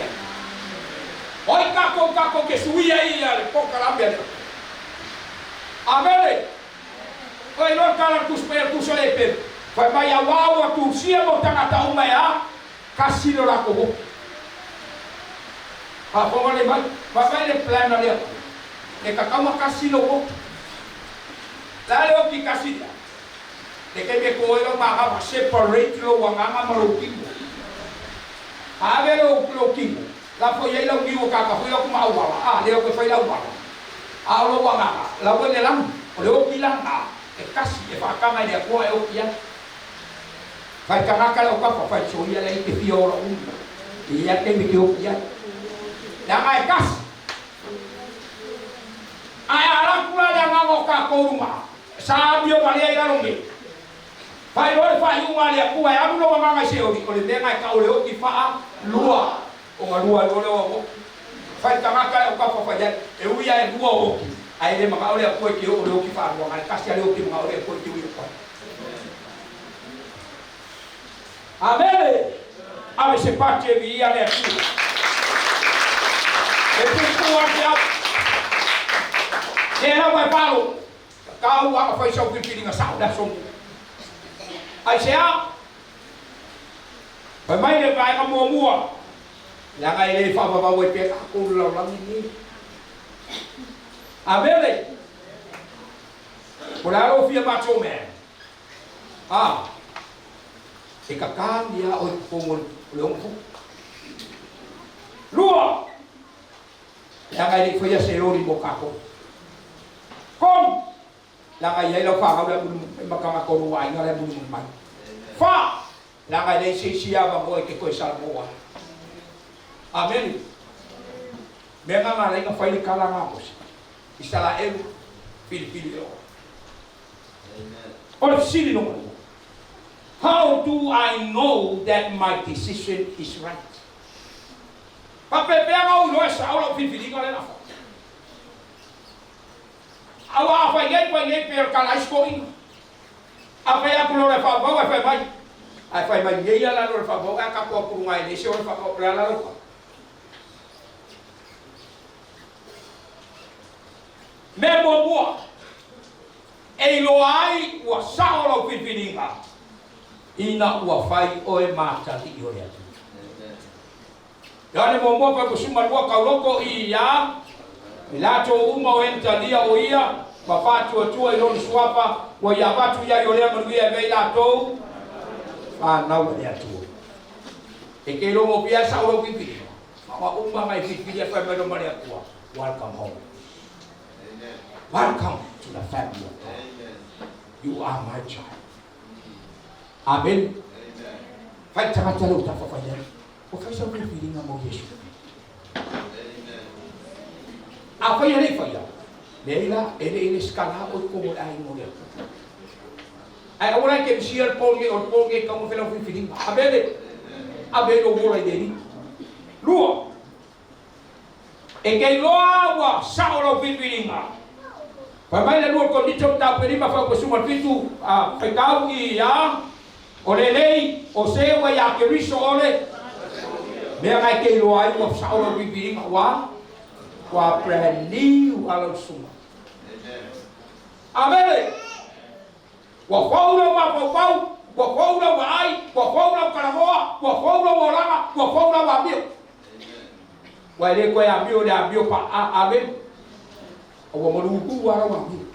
Oi ka ko ke suia ia le ko ka la. Amen. Oi lo kala tu spel tu solepe. Fai mai awa tu sia mo tangata umea kasino la ko. Pa po le mai, pa mai le plan na le. E kakama kasino ko. La le o ki kasida. De que me coero ma separate lo wanga ma lo kingo. Ave lo kingo. La foi aí lo kingo ka foi ko ma wala. Ah, le ko foi la wala. Ah lo wanga. La wo le lam. O kilang a. E kasi e fa kama le ko e o kia. Fai kanga ka o ka fa so ia le ke fio ro. Ia ke me ke o kia. La ai kas. Ai ara kula da ngo ka ko ruma. Sabi o bale ai lo me. Fai oi fai uma le ku ai amu no mama se o le denga ka o le o ki fa lua o nga lua o fai kama ka o ka fa ya e uia e lua o ai le maka o le ku ki o le o ki fa lua ai kasi le o ki ma o le ku ki o ko amele ave se parte via le tu e tu ku a era vai palo ka o a fai so ki pinga sa da so ai sea phải mấy đứa vai có mua là ngày đi phá phá quay việc cô lâu lắm đi à biết đi cô đã đâu phía ba chỗ mẹ à thì cả can đi ôi cô muốn lượng phúc lúa là ngày đi phải xe lô đi một cả con là ngày ấy đâu phá không được mà cầm cô ngoài nó lại buồn mạnh fa la ga dei se sia va voi che coi salvo amen mega ma lenga fai kala ngapos isala el filipino amen or sili no how do I know that my decision is right pa pe o no sa o filipino le na awa fa ye per kala scoring apa ya pulau lepas bawah lepas mai, apa mai dia lalu lepas bawah kapal kurungai ni siapa lepas bawah lalu. Memo buat, eloai wasau lo pipininga, ina wafai oi mata di oi. Jadi momo pa kusuma dua kau loko iya, ilato uma wenta dia oia. Bapa tua ilon suapa wa ya batu ya yole manuia beila to na wa ya tu e ke lo mo pia sa lo pipi ma umma mai pipi ya fa melo maria tua welcome home amen welcome to the family of God you are my child amen amen fa tama talo ta fa ya o fa sa pipi nga mo Yesu amen apa ya ni fa ya Leila, ele skala o ko mo ai mo ya. Ai ora ke sier polge o polge como fela fu fini. Abele o bola dele. Luo. E ke loa sa o fu fini nga. Pa mai le luo ko dito ta peri ma fa ko suma fitu a pecau ya. O lei o se wa ya ke riso ole. Me ai ke loa o sa o fu fini wa brand new alo suma. Amen. Wa faula wa ai, wa faula karamoa, wa faula wa langa, wa faula wa bio. Wa ile ko ya bio pa amen. O wa maluku wa wa bio.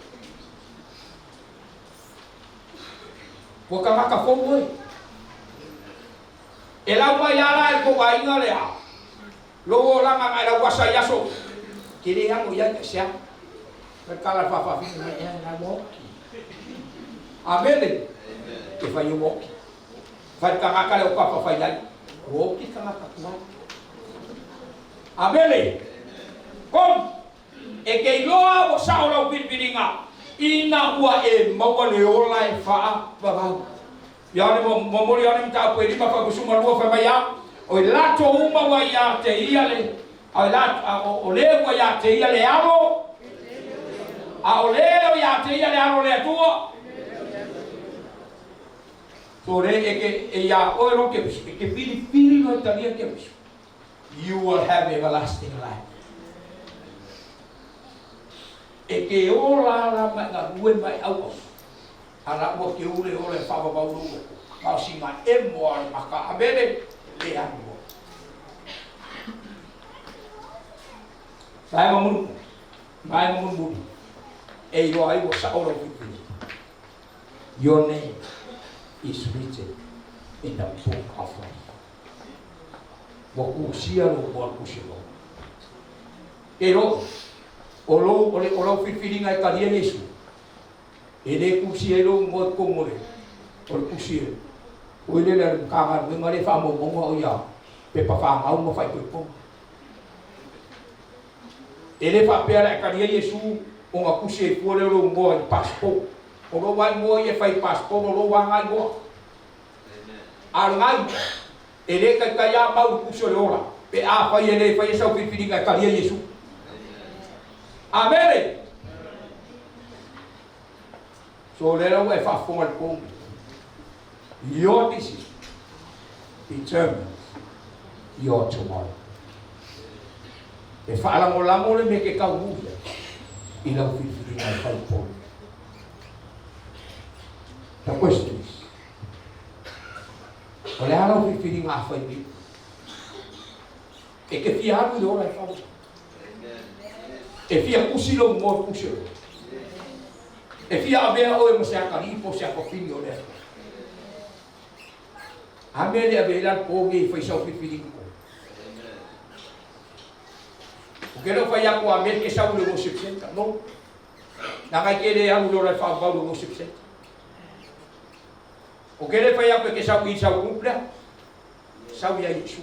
Wa kama ka fo oi. Ela wa ya la ko wa inga le a. Lo langa mai la wa sa yaso. Kiri yang ya sia. Berkala papa fini na moki. Amen. Ke fa yo moki. Fa ka akala o papa fa ya. Moki ka akala. Amen. Kom e ke loa o sa o biringa. Ina ua e maua le ola e fa baba. Ya ni mo mori ani ta po ri pa fa kusuma lo fa ya. O lato uma wa ya te ia le. O le wa ya te ia le amo. A oleo ya te ia le aro le tua. Tore e ya o ro ke pili no talia ke. You will have everlasting life. E ke ola la ma na rue mai au. Ana mo ke ule ole fa ba ba lu. Ka singa emo ale maka amele le anu. Sai mamun. Mai mamun bu. Ei lo ai wo sa ora ku. Your name is written in the book of life. Wa ku sia lo wa ku sia lo. Ero olo fifiringa e kadia Yesu. Ele ku sia lo ngot ko more. Ol ku sia. O ele la ka ga ngare fa mo mo o ya. Pe pa fa ngau mo fa ko. Ele fa pe la kadia Yesu o nga ku sia ko le lo ngo passport. O lo wa mo ye fa passport o lo wa ngai go. Al ngai ele ka ya ba ku sia lo la. Pe a fa ele fa sa fifiringa kadia Yesu. Amen. So let us wait for forward home. Your decision determines your tomorrow. If I am going to make a cow, in a 15 point. The question is, what are we feeling after you? If you have all I found. E fia kusilo mo kusilo. E fia abea o e mosea karipo sea kofini o lea. Amele abela koge foi sa fifilingo. O que não foi a com a mel que sa ulo sipsenta, no. Na kai kele a ulo ra fa ba ulo sipsenta. O que le foi a que sa ui sa cumpla. Sa ui a Yesu.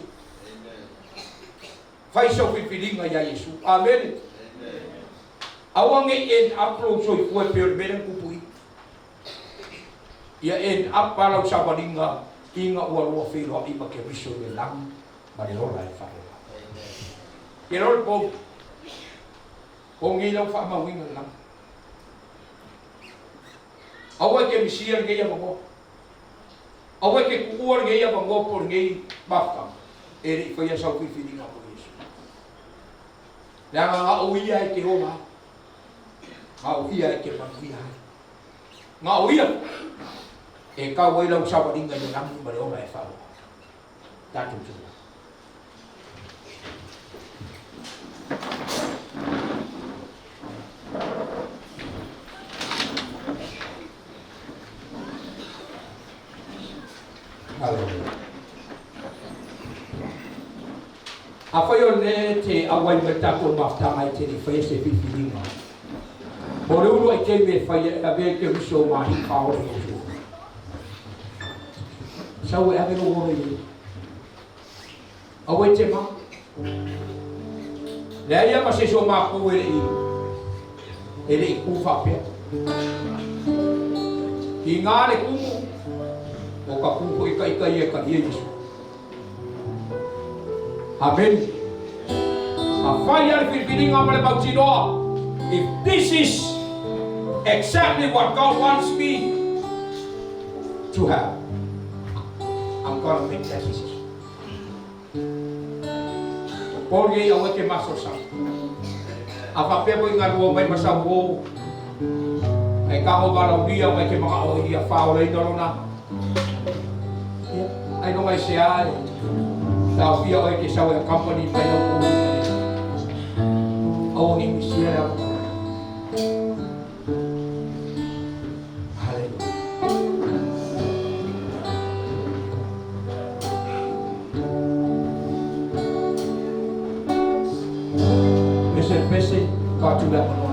Fai sa fifilinga ya Yesu. Amen. Awang en approach oi foi per beren kupui. Ia en apara sa balinga inga ua filo i make viso de lang marelo lai fa. Kerol po ngilaw fa mawing lang. Awai ke misier ge ya mo. Awai ke kuor ge ya mo por ngi bafka. Eri ko ya sa fifilinga po Yesu. Nga uia ke homa. Nga uia ke panuia. Nga uia. E ka wai lau sa balinga ni namu bare ona e fa. Tatu tu. Hallelujah. Apa yo ne te awai meta ko mafta mai te ni fa se fifilinga. Bore ulo ai te me fa ya be ke so ma hi ka o yo. Sao ave no wo ni. Awai te ma. Le ia ma se so ma ko e ele ku fa pe. Ki ngale ku o ka ku ko i e ka Yesu. Amen. A fire fulfilling our bautino. If this is exactly what God wants me to have, I'm gonna make that decision. Porque eu que mais só. A papel foi ngaro mai masawo. Ai kamo bara dia mai ke maka o dia fa o le dorona. Ai no mai se ai. Tau via oi ke sau e company pai o au ni misia. Hallelujah. Pese ka tu la mono.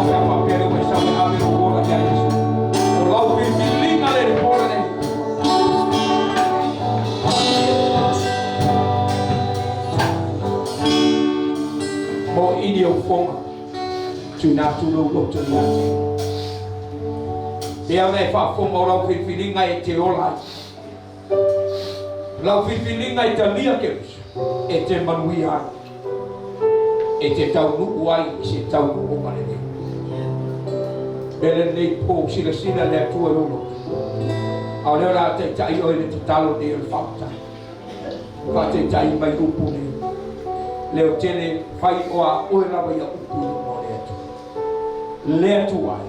Awe apa pere we sa me ame o ora ya Yesu. O lau pilinga le pole nei. Mo ini o fonga. Tu na tu lo lo tu na. Dia me fa fonga o lau pilinga e te ola. Lau pilinga e te lia ke. E te manuia. E te tau nuku ai, se tau nuku male nei. Bele nei po sila le atua lolo. Au leo la te tai oi le te talo nei o le whauta. Ka te tai mai upu nei. Leo tene whai oa oe rawa ia upu no le atu. Le atu ai.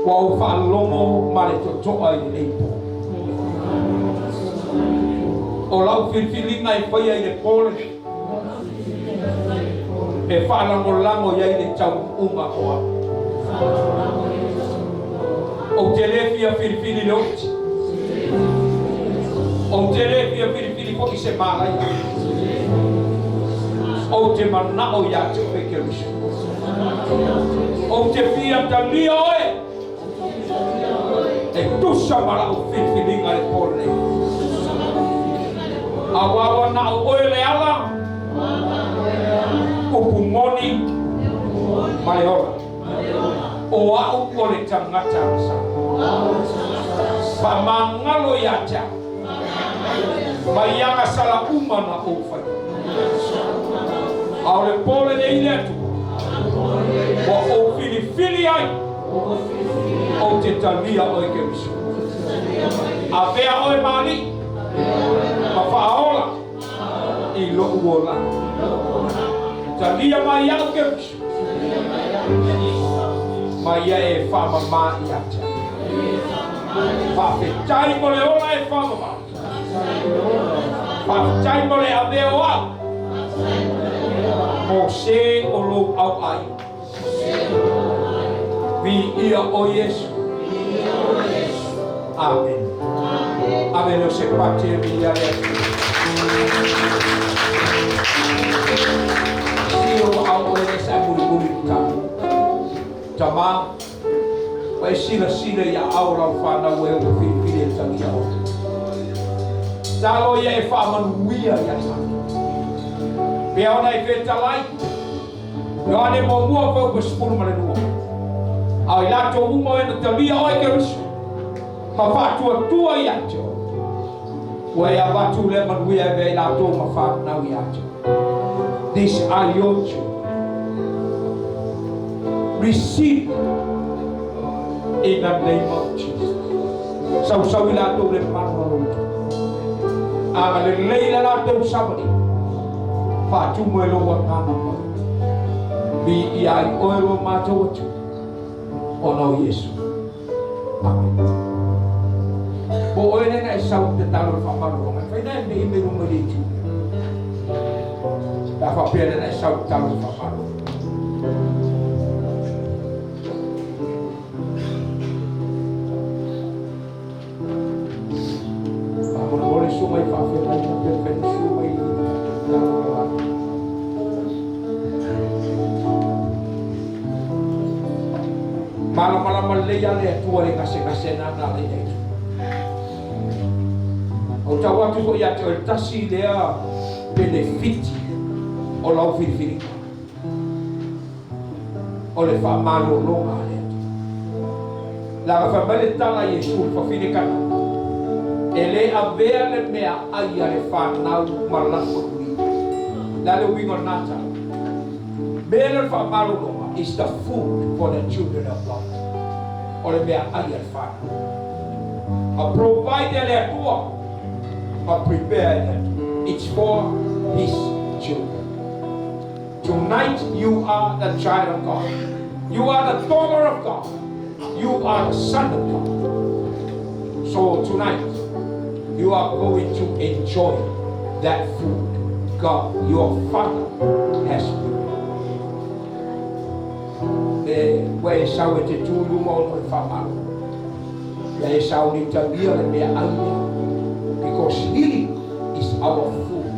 Kwa o whalomo mare to toa i nei po. O lau whiwhilinga i whai ai le pole. E whalango lango iai le tau unga oa. O te rewhia whiriwhiri leoti. O te rewhia whiriwhiri hoki se mārai. O te manao ia te wheke risu. O te whia talia oe. E tusa mara o whiriwhiringa le pole. Awawa na o oe le ala. Upu moni Maleora o au kore tangata sa pamangalo yacha mayanga sala umana o fai au le pole de iletu o fili ai o te talia o ke bisu a vea o mani ma faola i lo uola talia mai au ke bisu Maia e whama mā i atia. Whawhetai mo le ola e whama mā. Whawhetai mo le aveo au. Mo se o lou au ai. Vi ia o Yesu. Amen. Amen o se pate vi ia le. Sio au e sa muri tamu. Tama, wai sila ia aura whana ue o whiwhiri e tangi au. Talo ia e whamanuia ia tangi. Pea ona e whetalai, yo ane mo mua whau pa spuru mare nua. Au i lato umo e na talia oi ke risu. Ma whatua tua i ate o. Ue a watu le manuia e vei lato ma whanau i ate. These are your children. Receive in the name of Jesus. Sau ila tu le mano. Aga le leila la tu sabani. Fa tu mo lo wa kana. Bi ia I oiro ma tu. Ono Yesu. Amen. Bo oine na sau te talo fa maro. Ma fa na me me no le tu. Da fa pele na sau talo fa maro. Sumai whawhetai na perfect sumai na koa. Malama leia le atua e kase na le eitu. O tau atu ko ia te o tasi lea benefiti o lau whiriwhiri. O le whamalo longa le atu. Lara whamale tala Yesu whawhiri kana. Ele avea le mea ai ale whanau malako ui. Lale wingo nata. Mele whamarunga is the food for the children of God. Ole mea ai ale whanau. A provide le atua. A prepare it. It's for his children. Tonight you are the child of God. You are the daughter of God. You are the son of God. So tonight, you are going to enjoy that food God, your Father, has prepared. Where shall we do you more than Father? Where shall we tell you and be because healing is our food.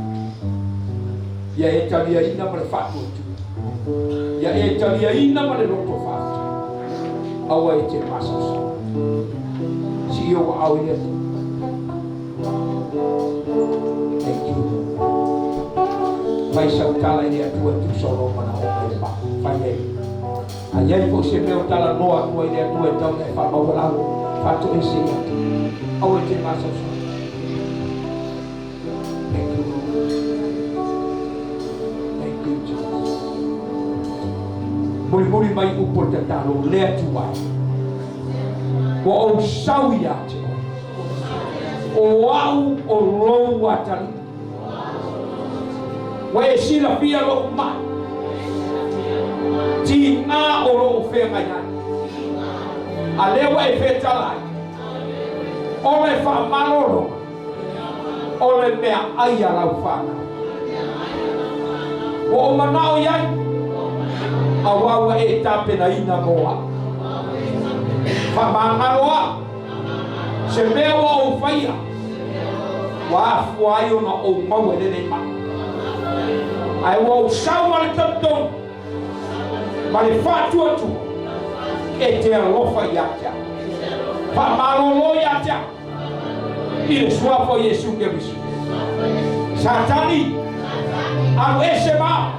Yeah, Italia in number 5 to Ya e talia ina ma le roto whafta. Awa e te masasa. Si o wa au ile. Thank you. Mai sa tala ni atua tu solo mana o mai pa. Fai a iai po se meo tala noa tua i lea tua e tau e whamawalau whato e se atu au e te masasa. Thank you, Lord. Thank you, Jesus. Muri mai upo te talo lea tuai wa o sau ia te o au o lou atali wa e sila pia lo mai ti ngā o ro whenga iai. A lewa e whetalai. O le whamaroro. O le mea aia lau whana. O manao iai. A wawa e tapena ina moa. Whamangaroa. Se mea wa o whaia. Wa afuai ona o maua nene ma. Ai wa o sauma le tautonu. Ma le whātua tu e te alofa i atea. Whamarolo i atea. I le suapo Iesu Keriso. Satani. Anu ese ma.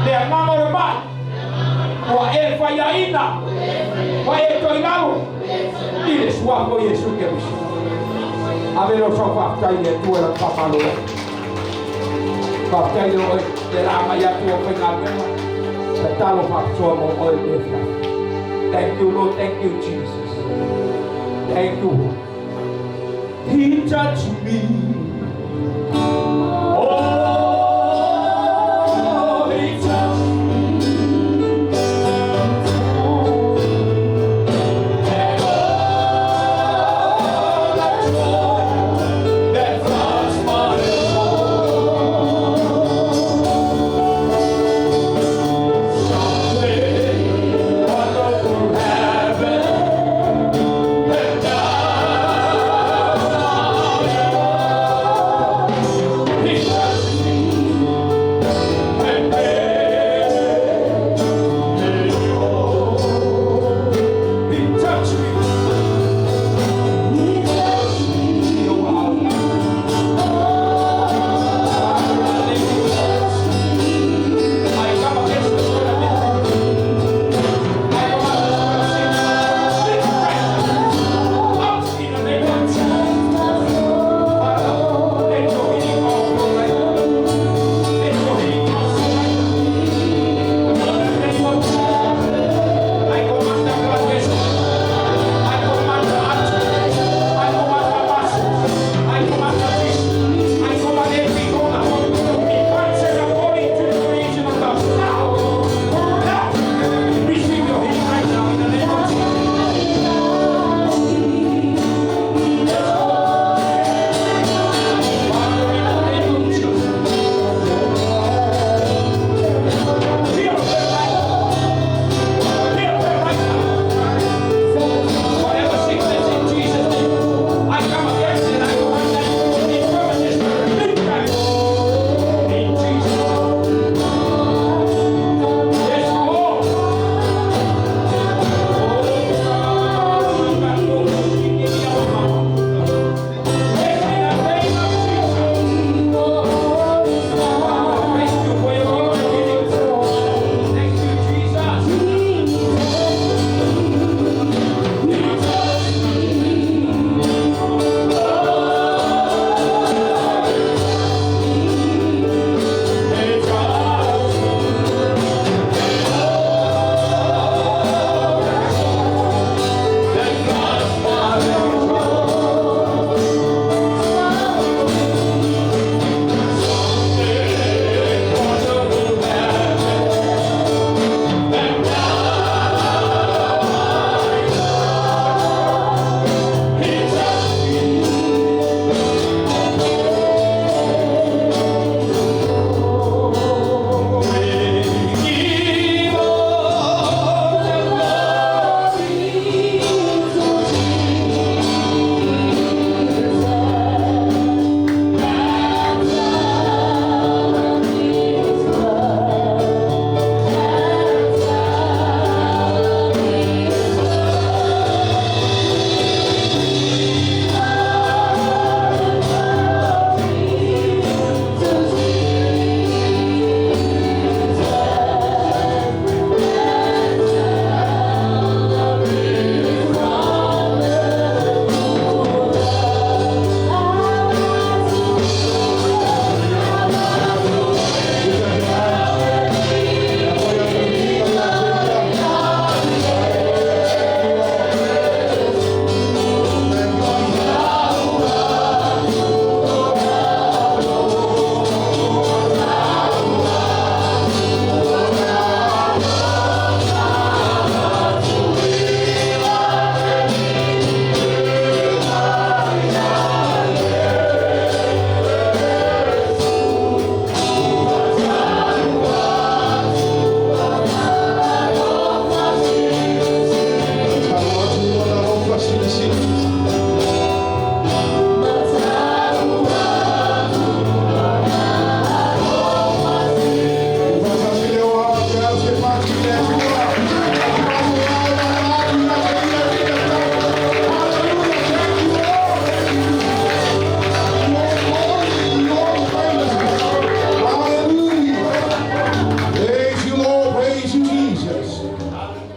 Le amamore mai. Wa e whaiaina. Wa e toinaro. I le suapo Iesu Keriso. Avero so whaftai le tuera whamarolo. Whaftai le oi. Te rama i atua whainga. Thank you, Lord. Thank you, Jesus. Thank you. He touched me. Oh, he touched me. And all that joy that floods my soul.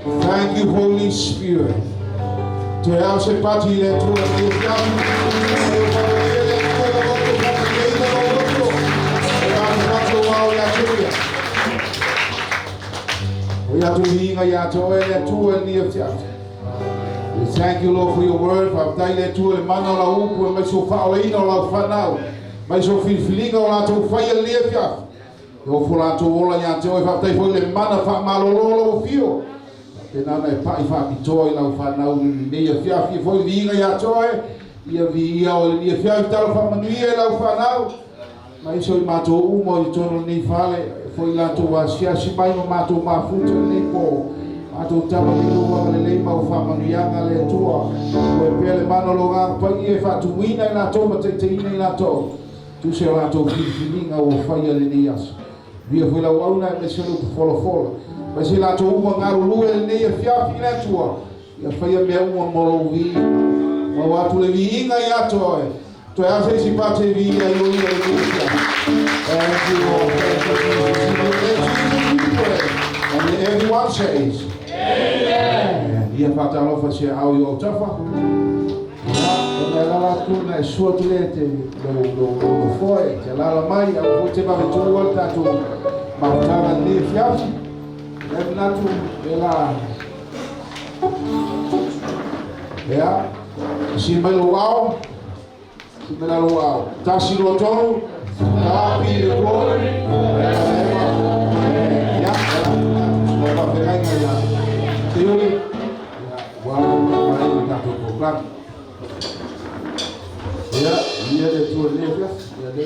Thank you, Holy Spirit. To help se party le tu we have to be ya to ele tu ni we thank you, Lord, for your word. For daile tu le mana la upu me so fa o ino la fa now. Me so filfilinga la tu fa ye le fia. Yo fula tu ola ya te o fa tai fo le mana fa malolo fio. Pena na pa I fa pitoi la fa now ni ye fia fi fo vinga ya toe. Ia via o ni fia ta fa manuia la fa now. Mai so I mato umo I tono ni fale. Foi lá tu a sia si mai no mato ma futo nei po mato tama ni lo le ma o fa manuianga le tua o pele mano lo ga pa I fa tu wina na to ma te ina na to tu se la to filinga o fa ia le nias via foi la una me se lo folo ma se la to uma ngaru lu le ne fia fi le tua ia fa ia me uma mo vi ma wa tu le vinga ia to to ya se si pa te vi ia lo ia le Thank you, Lord. And everyone says, Amen. Ia fatalo fa se au yo tafa. Ya la tu na sua tu le te lo foi, te la mai a o te ba tu volta tu. Ma tava ni fiafi. E na tu ela. Ya. Si me lo wow. Si me lo wow. Tasi lo tonu. God be the glory. Ya, semoga berkainya ya. Teori. Mari kita program. Ya, dia ada tuan dia, dia ada.